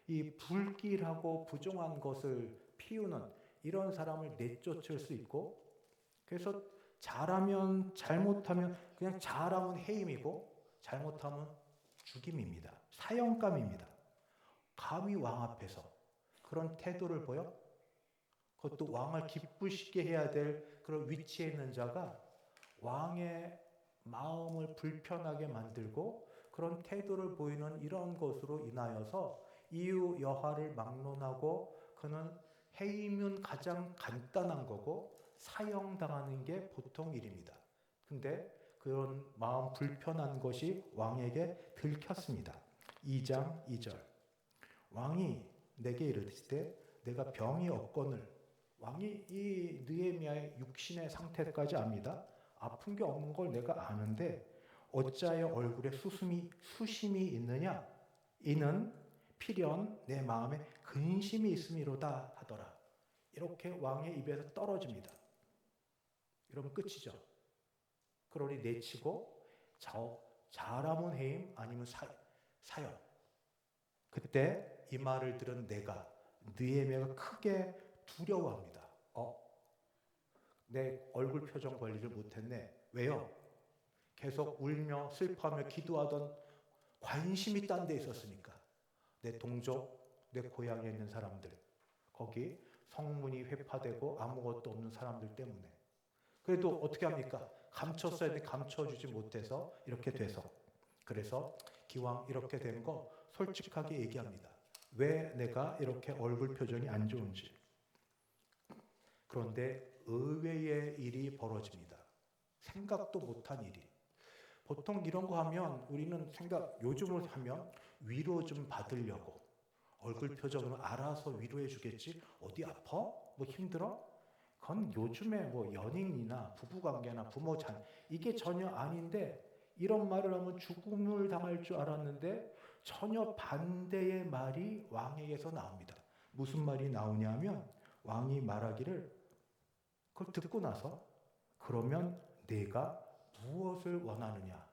Speaker 1: 이 불길하고 부정한 것을 피우는 이런 사람을 내쫓을 수 있고 그래서 잘하면 잘못하면 그냥 잘하면 해임이고 잘못하면 죽임입니다. 사형감입니다. 감히 왕 앞에서 그런 태도를 보여? 그것도 왕을 기쁘시게 해야 될 그런 위치에 있는 자가 왕의 마음을 불편하게 만들고 그런 태도를 보이는 이런 것으로 인하여서 이유 여하를 막론하고 그는 해임은 가장 간단한 거고 사형당하는 게 보통 일입니다. 근데 그런 마음 불편한 것이 왕에게 들켰습니다. 2장 2절 왕이 내게 이르시되 내가 병이 없거늘 왕이 이 느헤미야의 육신의 상태까지 압니다. 아픈 게 없는 걸 내가 아는데 어찌하여 얼굴에 수심이 있느냐? 이는 필연 내 마음에 근심이 있음이로다 하더라. 이렇게 왕의 입에서 떨어집니다. 이러면 끝이죠. 그러니 내치고 잘하면 해임 아니면 사형. 그때 이 말을 들은 내가 느헤미야가 크게 두려워합니다. 내 얼굴 표정 관리를 못했네. 왜요? 계속 울며 슬퍼하며 기도하던 관심이 딴 데 있었으니까. 내 동족, 내 고향에 있는 사람들, 거기 성문이 회파되고 아무것도 없는 사람들 때문에. 그래도 어떻게 합니까? 감췄어야 돼. 감춰주지 못해서 이렇게 돼서. 그래서 기왕 이렇게 된 거 솔직하게 얘기합니다. 왜 내가 이렇게 얼굴 표정이 안 좋은지. 그런데 의외의 일이 벌어집니다. 생각도 못한 일이. 보통 이런 거 하면 우리는 요즘을 하면 위로 좀 받으려고 얼굴 표정으로 알아서 위로해 주겠지. 어디 아파? 뭐 힘들어? 그건 요즘에 뭐 연인이나 부부관계나 부모찬 이게 전혀 아닌데 이런 말을 하면 죽음을 당할 줄 알았는데 전혀 반대의 말이 왕에게서 나옵니다. 무슨 말이 나오냐면 왕이 말하기를 그걸 듣고 나서 그러면 내가 무엇을 원하느냐.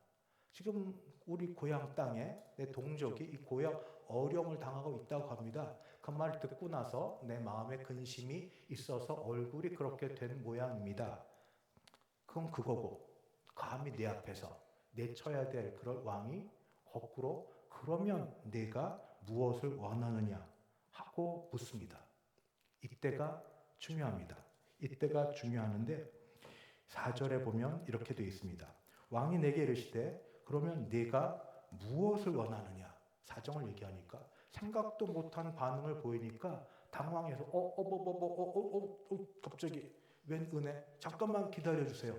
Speaker 1: 지금 우리 고향 땅에 내 동족이 이 고향 어려움을 당하고 있다고 합니다. 그 말을 듣고 나서 내 마음에 근심이 있어서 얼굴이 그렇게 된 모양입니다. 그건 그거고 감히 내 앞에서 내쳐야 될 그럴 왕이 거꾸로 그러면 내가 무엇을 원하느냐 하고 묻습니다. 이때가 중요합니다. 이때가 중요하는데 4절에 보면 이렇게 되어 있습니다. 왕이 내게 이르시되 그러면 내가 무엇을 원하느냐 사정을 얘기하니까 생각도 못한 반응을 보이니까 당황해서 갑자기 웬 은혜? 잠깐만 기다려주세요.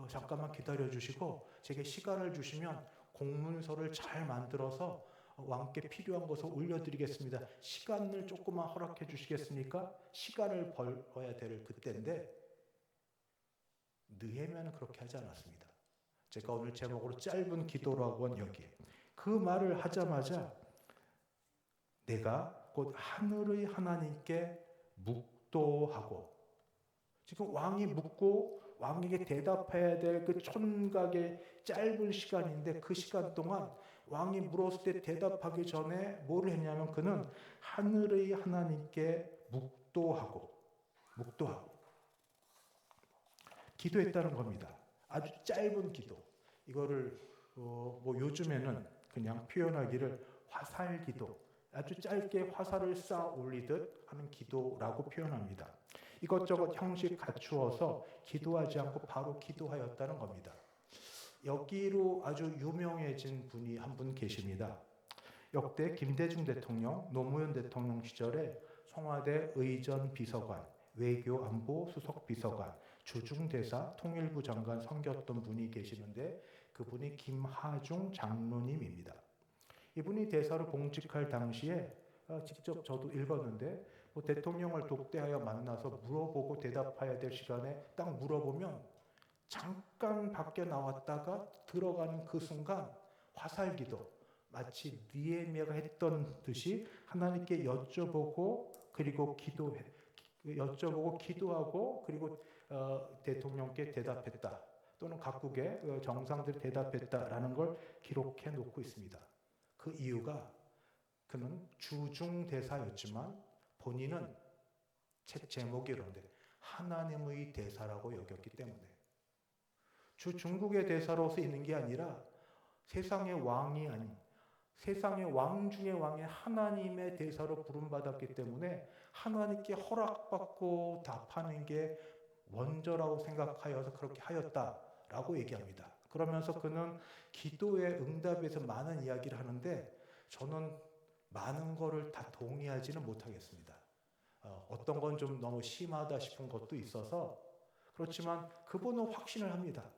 Speaker 1: 잠깐만 기다려주시고 제게 시간을 주시면 공문서를 잘 만들어서 왕께 필요한 것을 올려드리겠습니다. 시간을 조금만 허락해 주시겠습니까? 시간을 벌어야 될 그때인데 느헤미야는 그렇게 하지 않았습니다. 제가 오늘 제목으로 짧은 기도라고 한 여기 그 말을 하자마자 내가 곧 하늘의 하나님께 묵도하고 지금 왕이 묻고 왕에게 대답해야 될 그 촌각의 짧은 시간인데 그 시간 동안 왕이 물었을 때 대답하기 전에 뭘 했냐면 그는 하늘의 하나님께 묵도하고 기도했다는 겁니다. 아주 짧은 기도. 이거를 뭐 요즘에는 그냥 표현하기를 화살 기도. 아주 짧게 화살을 쌓아 올리듯 하는 기도라고 표현합니다. 이것저것 형식 갖추어서 기도하지 않고 바로 기도하였다는 겁니다. 여기로 아주 유명해진 분이 한 분 계십니다. 역대 김대중 대통령, 노무현 대통령 시절에 청와대 의전 비서관, 외교 안보 수석 비서관, 주중대사, 통일부 장관 섬겼던 분이 계시는데 그분이 김하중 장로님입니다. 이분이 대사로 봉직할 당시에 직접 저도 읽었는데 뭐 대통령을 독대하여 만나서 물어보고 대답해야 될 시간에 딱 물어보면 잠깐 밖에 나왔다가 들어가는 그 순간 화살기도 마치 느헤미야가 했던 듯이 하나님께 여쭤보고 그리고 기도하고 그리고 대통령께 대답했다 또는 각국의 정상들이 대답했다라는 걸 기록해 놓고 있습니다. 그 이유가 그는 주중대사였지만 본인은 책 제목이 이런데 하나님의 대사라고 여겼기 때문에 중국의 대사로서 있는 게 아니라 세상의 왕이 아닌 세상의 왕 중의 왕의 하나님의 대사로 부름받았기 때문에 하나님께 허락받고 답하는 게 원저라고 생각하여서 그렇게 하였다라고 얘기합니다. 그러면서 그는 기도의 응답에서 많은 이야기를 하는데 저는 많은 거를 다 동의하지는 못하겠습니다. 어떤 건 좀 너무 심하다 싶은 것도 있어서 그렇지만 그분은 확신을 합니다.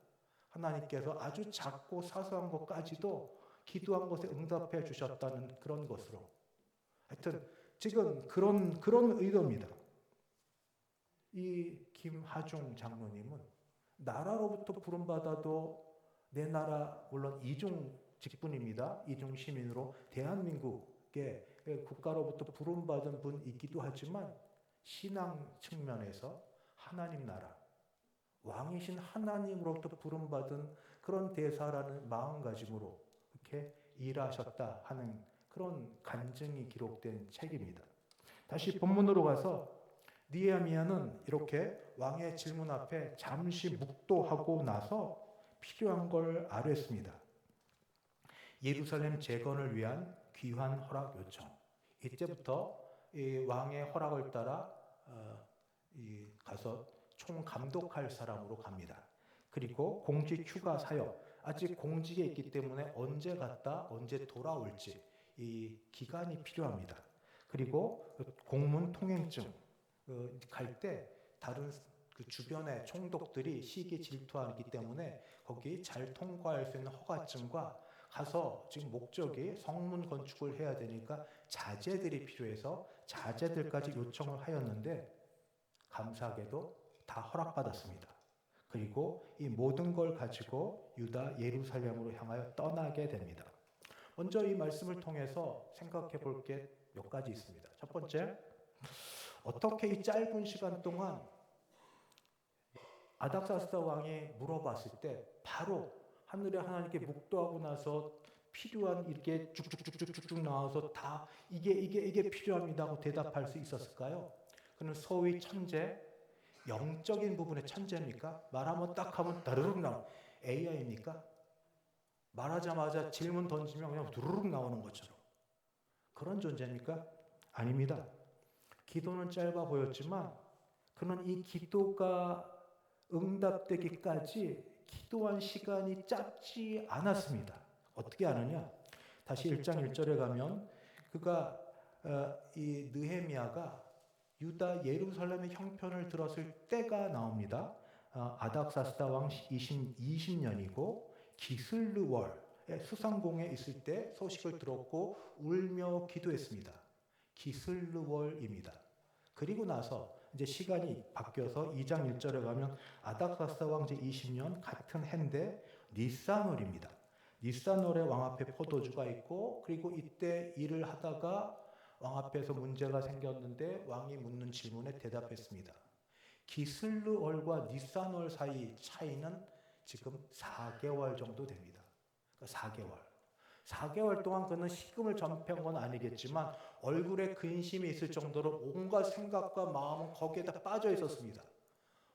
Speaker 1: 하나님께서 아주 작고 사소한 것까지도 기도한 것에 응답해 주셨다는 그런 것으로 하여튼 지금 그런 의도입니다. 이 김하중 장로님은 나라로부터 부름받아도 내 나라 물론 이중 직분입니다. 이중 시민으로 대한민국의 국가로부터 부름받은 분이기도 하지만 신앙 측면에서 하나님 나라 왕이신 하나님으로부터 부름받은 그런 대사라는 마음가짐으로 이렇게 일하셨다 하는 그런 간증이 기록된 책입니다. 다시 본문으로 가서 느헤미야는 이렇게 왕의 질문 앞에 잠시 묵도하고 나서 필요한 걸 아뢰었습니다. 예루살렘 재건을 위한 귀환 허락 요청. 이때부터 이 왕의 허락을 따라 가서 총 감독할 사람으로 갑니다. 그리고 공직 휴가 사역, 아직 공직에 있기 때문에 언제 갔다 언제 돌아올지 이 기간이 필요합니다. 그리고 공문 통행증 갈 때 다른 그 주변의 총독들이 시기 질투하기 때문에 거기 잘 통과할 수 있는 허가증과 가서 지금 목적이 성문 건축을 해야 되니까 자재들이 필요해서 자재들까지 요청을 하였는데 감사하게도 다 허락받았습니다. 그리고 이 모든 걸 가지고 유다 예루살렘으로 향하여 떠나게 됩니다. 먼저 이 말씀을 통해서 생각해 볼 게 몇 가지 있습니다. 첫 번째, 어떻게 이 짧은 시간 동안 아닥사스다 왕이 물어봤을 때 바로 하늘의 하나님께 묵도하고 나서 필요한 이렇게 쭉쭉쭉쭉쭉 나와서 다 이게 필요합니다 하고 대답할 수 있었을까요? 그는 소위 천재, 영적인 부분의 천재입니까? 말하면 딱 하면 다르륵 나오는 AI입니까? 말하자마자 질문 던지면 그냥 두루룩 나오는 것처럼 그런 존재입니까? 아닙니다. 기도는 짧아 보였지만 그는 이 기도가 응답되기까지 기도한 시간이 짧지 않았습니다. 어떻게 아느냐? 다시 1장 1절에 가면 그가 이 느헤미야가 유다 예루살렘의 형편을 들었을 때가 나옵니다. 아닥사스다 왕 20년이고 기슬르월의 수상공에 있을 때 소식을 들었고 울며 기도했습니다. 기슬르월입니다. 그리고 나서 이제 시간이 바뀌어서 2장 1절에 가면 아닥사스다 왕 제20년 같은 해인데 니산월입니다. 니산월에 왕 앞에 포도주가 있고 그리고 이때 일을 하다가 왕 앞에서 문제가 생겼는데 왕이 묻는 질문에 대답했습니다. 기슬르월과 니산월 사이 차이는 지금 4개월 정도 됩니다. 그러니까 4개월 동안 그는 식음을 전폐한 건 아니겠지만 얼굴에 근심이 있을 정도로 온갖 생각과 마음은 거기에다 빠져 있었습니다.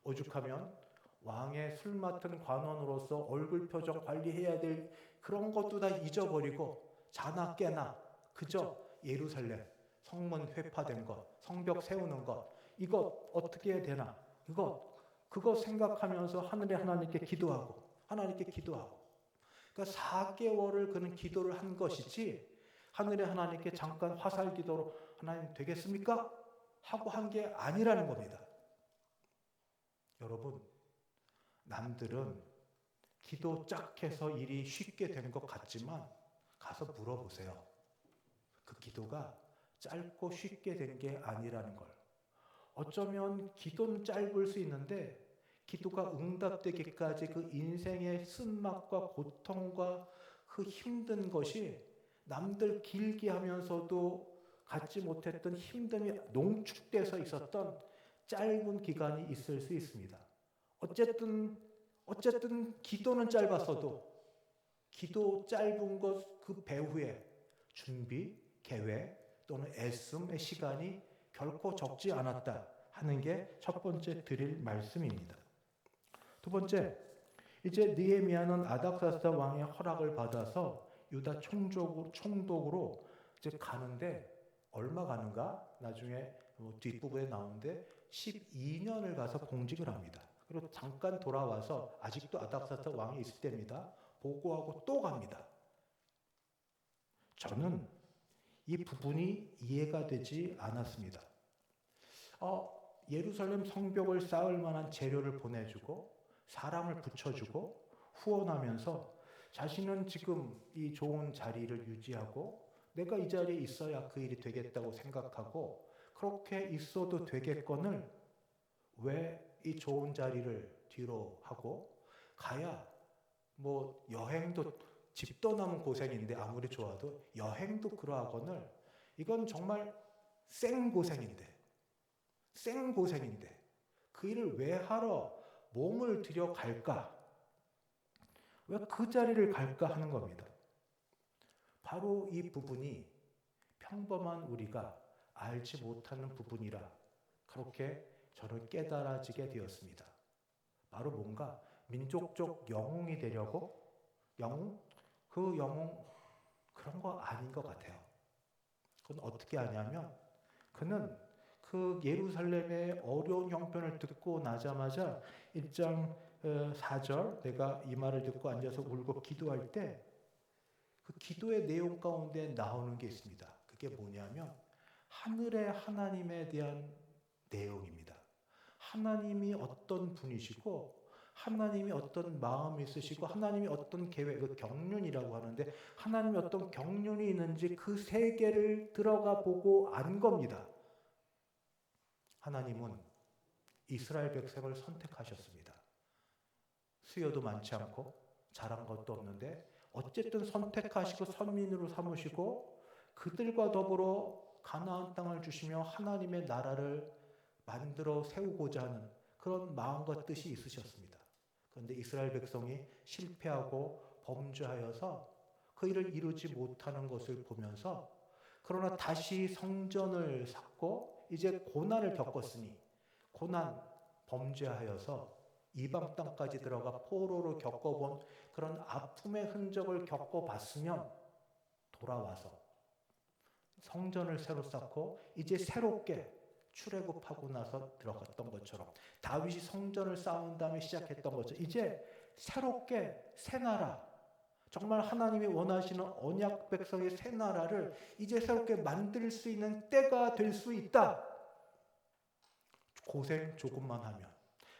Speaker 1: 오죽하면 왕의 술 맡은 관원으로서 얼굴 표정 관리해야 될 그런 것도 다 잊어버리고 자나 깨나 그저 예루살렘 성문 회파된 것, 성벽 세우는 것 이거 어떻게 해야 되나 그거 생각하면서 하늘의 하나님께 기도하고 그러니까 4개월을 그는 기도를 한 것이지 하늘의 하나님께 잠깐 화살 기도로 하나님 되겠습니까? 하고 한 게 아니라는 겁니다. 여러분, 남들은 기도 짝 해서 일이 쉽게 된 것 같지만 가서 물어보세요. 그 기도가 짧고 쉽게 된 게 아니라는 걸. 어쩌면 기도는 짧을 수 있는데 기도가 응답되기까지 그 인생의 쓴맛과 고통과 그 힘든 것이 남들 길게 하면서도 갖지 못했던 힘듦이 농축돼서 있었던 짧은 기간이 있을 수 있습니다. 어쨌든 기도는 짧았어도 기도 짧은 것 그 배후에 준비, 계획 또는 애씀의 시간이 결코 적지 않았다 하는 게 첫 번째 드릴 말씀입니다. 두 번째, 이제 느헤미야는 아닥사스다 왕의 허락을 받아서 유다 총독으로 이제 가는데 얼마 가는가? 나중에 뒷부분에 나오는데 12년을 가서 공직을 합니다. 그리고 잠깐 돌아와서 아직도 아닥사스다 왕이 있을 때입니다. 보고하고 또 갑니다. 저는 이 부분이 이해가 되지 않았습니다. 예루살렘 성벽을 쌓을 만한 재료를 보내주고 사람을 붙여주고 후원하면서 자신은 지금 이 좋은 자리를 유지하고 내가 이 자리에 있어야 그 일이 되겠다고 생각하고 그렇게 있어도 되겠건을 왜 이 좋은 자리를 뒤로 하고 가야 뭐 여행도 집 떠나면 고생인데 아무리 좋아도 여행도 그러하거늘 이건 정말 생고생인데 그 일을 왜 하러 몸을 들여 갈까? 왜 그 자리를 갈까 하는 겁니다. 바로 이 부분이 평범한 우리가 알지 못하는 부분이라 그렇게 저는 깨달아지게 되었습니다. 바로 뭔가 민족적 영웅이 되려고 영웅? 그 영웅 그런 거 아닌 것 같아요. 그건 어떻게 하냐면 그는 그 예루살렘의 어려운 형편을 듣고 나자마자 1장 4절 내가 이 말을 듣고 앉아서 울고 기도할 때 그 기도의 내용 가운데 나오는 게 있습니다. 그게 뭐냐면 하늘의 하나님에 대한 내용입니다. 하나님이 어떤 분이시고 하나님이 어떤 마음이 있으시고 하나님이 어떤 계획, 그 경륜이라고 하는데 하나님이 어떤 경륜이 있는지 그 세계를 들어가 보고 안 겁니다. 하나님은 이스라엘 백성을 선택하셨습니다. 수요도 많지 않고 잘한 것도 없는데 어쨌든 선택하시고 선민으로 삼으시고 그들과 더불어 가나안 땅을 주시며 하나님의 나라를 만들어 세우고자 하는 그런 마음과 뜻이 있으셨습니다. 그런데 이스라엘 백성이 실패하고 범죄하여서 그 일을 이루지 못하는 것을 보면서 그러나 다시 성전을 쌓고 이제 고난을 겪었으니 고난, 범죄하여서 이방 땅까지 들어가 포로로 겪어본 그런 아픔의 흔적을 겪어봤으면 돌아와서 성전을 새로 쌓고 이제 새롭게 출애굽하고 나서 들어갔던 것처럼 다윗이 성전을 쌓은 다음에 시작했던 것처럼 이제 새롭게 새 나라 정말 하나님이 원하시는 언약 백성의 새 나라를 이제 새롭게 만들 수 있는 때가 될 수 있다. 고생 조금만 하면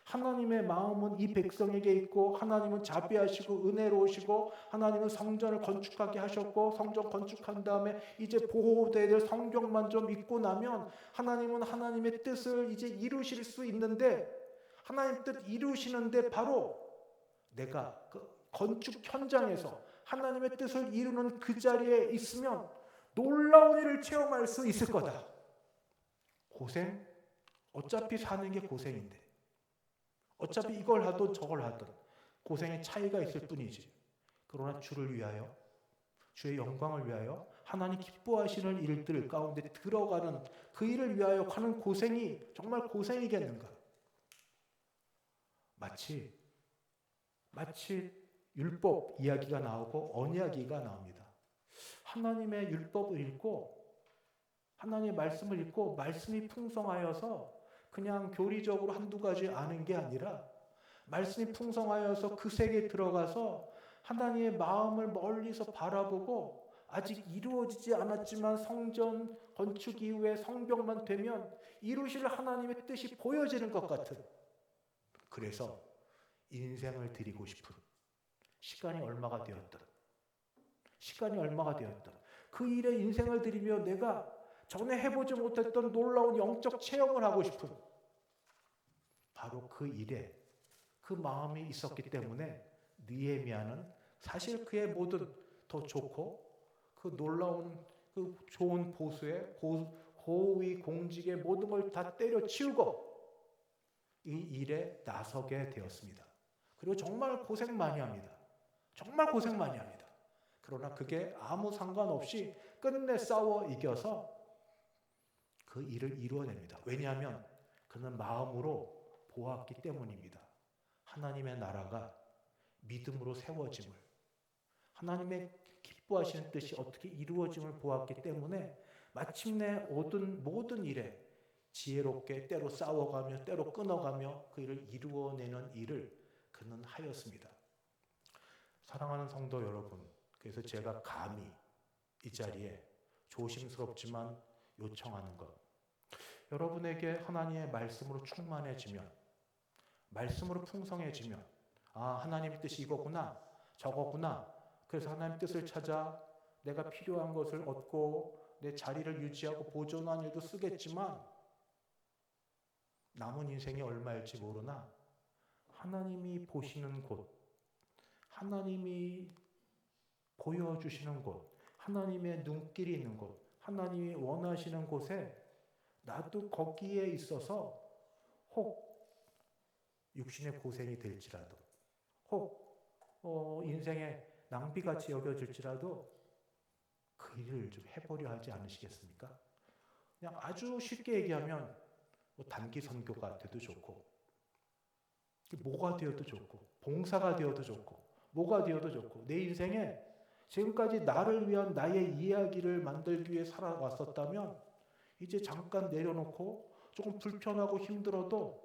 Speaker 1: 하나님의 마음은 이 백성에게 있고 하나님은 자비하시고 은혜로우시고 하나님은 성전을 건축하게 하셨고 성전 건축한 다음에 이제 보호돼야 될 성경만 좀 잊고 나면 하나님은 하나님의 뜻을 이제 이루실 수 있는데 하나님 뜻 이루시는데 바로 내가 그 건축 현장에서 하나님의 뜻을 이루는 그 자리에 있으면 놀라운 일을 체험할 수 있을 거다. 고생? 어차피 사는 게 고생인데 어차피 이걸 하든 저걸 하든 고생의 차이가 있을 뿐이지. 그러나 주를 위하여 주의 영광을 위하여 하나님 기뻐하시는 일들 가운데 들어가는 그 일을 위하여 하는 고생이 정말 고생이겠는가. 마치 율법 이야기가 나오고 언약이가 나옵니다. 하나님의 율법을 읽고 하나님의 말씀을 읽고 말씀이 풍성하여서 그냥 교리적으로 한두 가지 아는 게 아니라 말씀이 풍성하여서 그 세계에 들어가서 하나님의 마음을 멀리서 바라보고 아직 이루어지지 않았지만 성전 건축 이후에 성벽만 되면 이루실 하나님의 뜻이 보여지는 것 같은 그래서 인생을 드리고 싶은 시간이 얼마가 되었든 그 일에 인생을 드리며 내가 전에 해보지 못했던 놀라운 영적 체험을 하고 싶은 바로 그 일에 그 마음이 있었기 때문에 느헤미야는 사실 그의 모든 더 좋고 그 놀라운 그 좋은 보수의 고위 공직의 모든 걸 다 때려치우고 이 일에 나서게 되었습니다. 그리고 정말 고생 많이 합니다. 그러나 그게 아무 상관없이 끝내 싸워 이겨서 그 일을 이루어냅니다. 왜냐하면 그는 마음으로 보았기 때문입니다. 하나님의 나라가 믿음으로 세워짐을 하나님의 기뻐하시는 뜻이 어떻게 이루어짐을 보았기 때문에 마침내 모든 일에 지혜롭게 때로 싸워가며 때로 끊어가며 그 일을 이루어내는 일을 그는 하였습니다. 사랑하는 성도 여러분, 그래서 제가 감히 이 자리에 조심스럽지만 요청하는 것, 여러분에게 하나님의 말씀으로 충만해지면, 말씀으로 풍성해지면, 하나님의 뜻이 이거구나, 저거구나. 그래서 하나님의 뜻을 찾아 내가 필요한 것을 얻고 내 자리를 유지하고 보존하는 일도 쓰겠지만 남은 인생이 얼마일지 모르나 하나님이 보시는 곳, 하나님이 보여주시는 곳, 하나님의 눈길이 있는 곳, 하나님이 원하시는 곳에 나도 거기에 있어서 혹 육신의 고생이 될지라도 혹 인생의 낭비같이 여겨질지라도 그 일을 좀 해보려 하지 않으시겠습니까? 그냥 아주 쉽게 얘기하면 뭐 단기 선교가 돼도 좋고 뭐가 되어도 좋고 봉사가 되어도 좋고 뭐가 되어도 좋고 내 인생에 지금까지 나를 위한 나의 이야기를 만들기 위해 살아왔었다면 이제 잠깐 내려놓고 조금 불편하고 힘들어도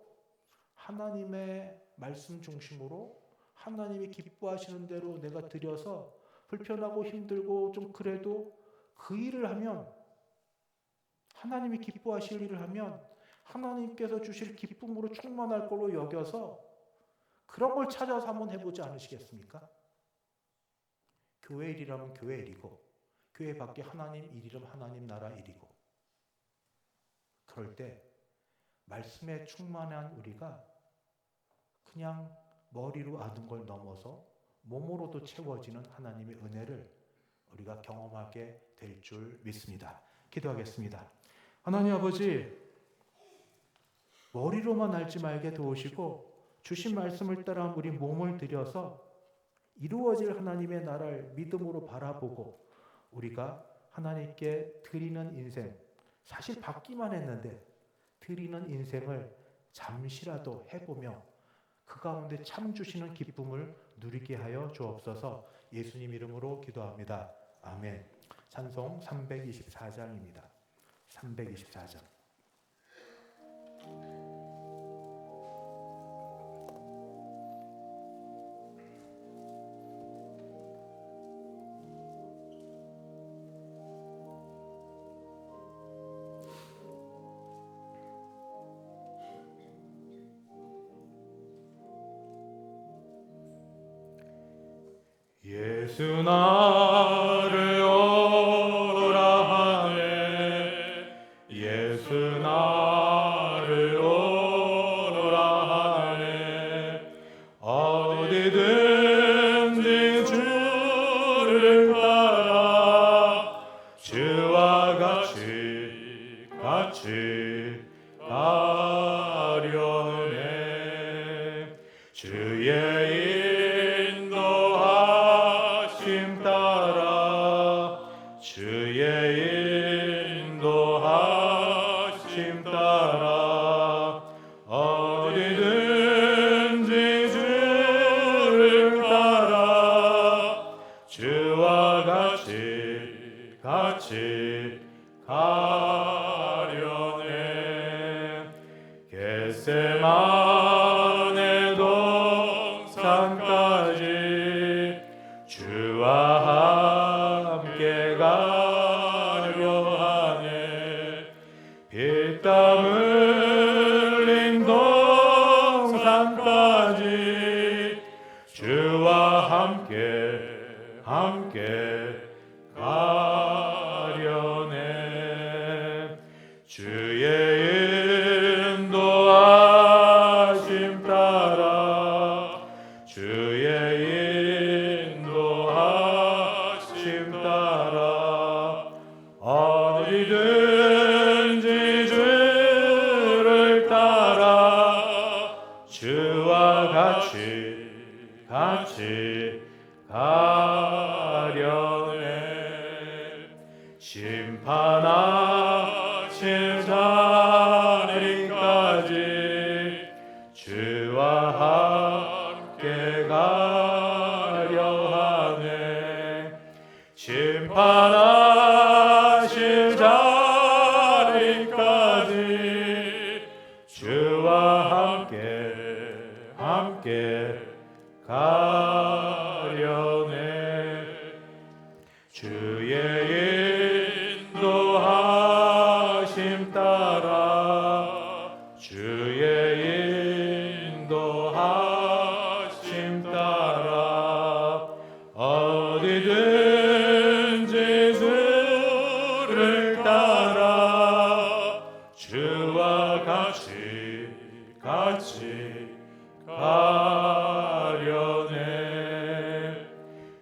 Speaker 1: 하나님의 말씀 중심으로 하나님이 기뻐하시는 대로 내가 드려서 불편하고 힘들고 좀 그래도 그 일을 하면 하나님이 기뻐하실 일을 하면 하나님께서 주실 기쁨으로 충만할 걸로 여겨서 그런 걸 찾아서 한번 해보지 않으시겠습니까? 교회 일이라면 교회 일이고 교회 밖에 하나님 일이라면 하나님 나라 일이고 그럴 때 말씀에 충만한 우리가 그냥 머리로 아는 걸 넘어서 몸으로도 채워지는 하나님의 은혜를 우리가 경험하게 될 줄 믿습니다. 기도하겠습니다. 하나님 아버지, 머리로만 알지 말게 도우시고 주신 말씀을 따라 우리 몸을 들여서 이루어질 하나님의 나라를 믿음으로 바라보고 우리가 하나님께 드리는 인생, 사실 받기만 했는데 드리는 인생을 잠시라도 해보며 그 가운데 참 주시는 기쁨을 누리게 하여 주옵소서. 예수님 이름으로 기도합니다. 아멘. 찬송 324장입니다. 324장.
Speaker 2: 예수 나를 오라 하네 예수 나를 오라 하네 어디든지 주를 따라 주와 같이 가려네 주의 인도하심 따라 어디든지 주를 따라 주와 같이 가려네 겟세마네 동산까지 주와 함께 가려 하네 피땀 흘린 동산까지 주와 함께 가려네 주의 인도하심 따라 주의 인도하심 따라 어디든지 주를 따라 주와 같이 가려네 심판하실 자리까지 주와 함께 가려 하네 심판하실 자리까지 주와 함께 가려네 주의 인도하심 따라 주의 인도하심 따라 어디든지 주를 따라 주와 같이 가려네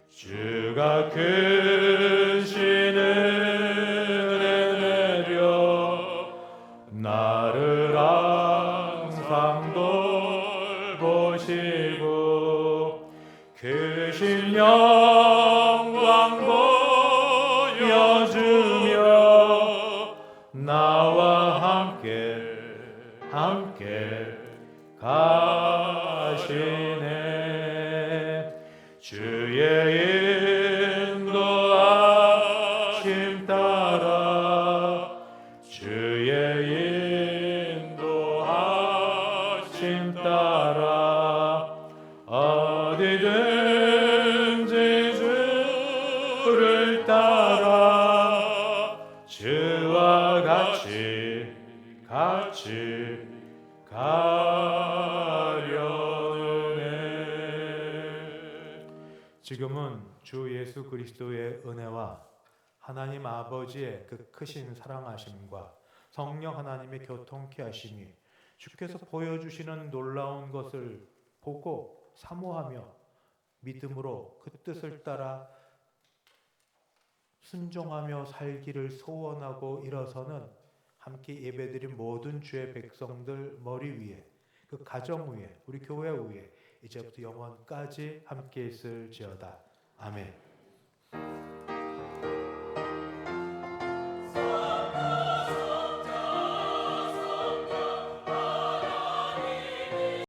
Speaker 2: 주가 크신 은혜 내려 나를 항상 영광 보여주며
Speaker 1: 나와 함께 가시네. 주의 인도하심 따라 주의 인도하심 따라 어디든지 주를 따라 주와 같이 가려네. 지금은 주 예수 그리스도의 은혜와 하나님 아버지의 그 크신 사랑하심과 성령 하나님의 교통케 하심이 주께서 보여주시는 놀라운 것을 보고 사모하며 믿음으로 그 뜻을 따라 순종하며 살기를 소원하고 일어서는 함께 예배드린 모든 주의 백성들 머리 위에, 그 가정 위에, 우리 교회 위에 이제부터 영원까지 함께 있을지어다. 아멘.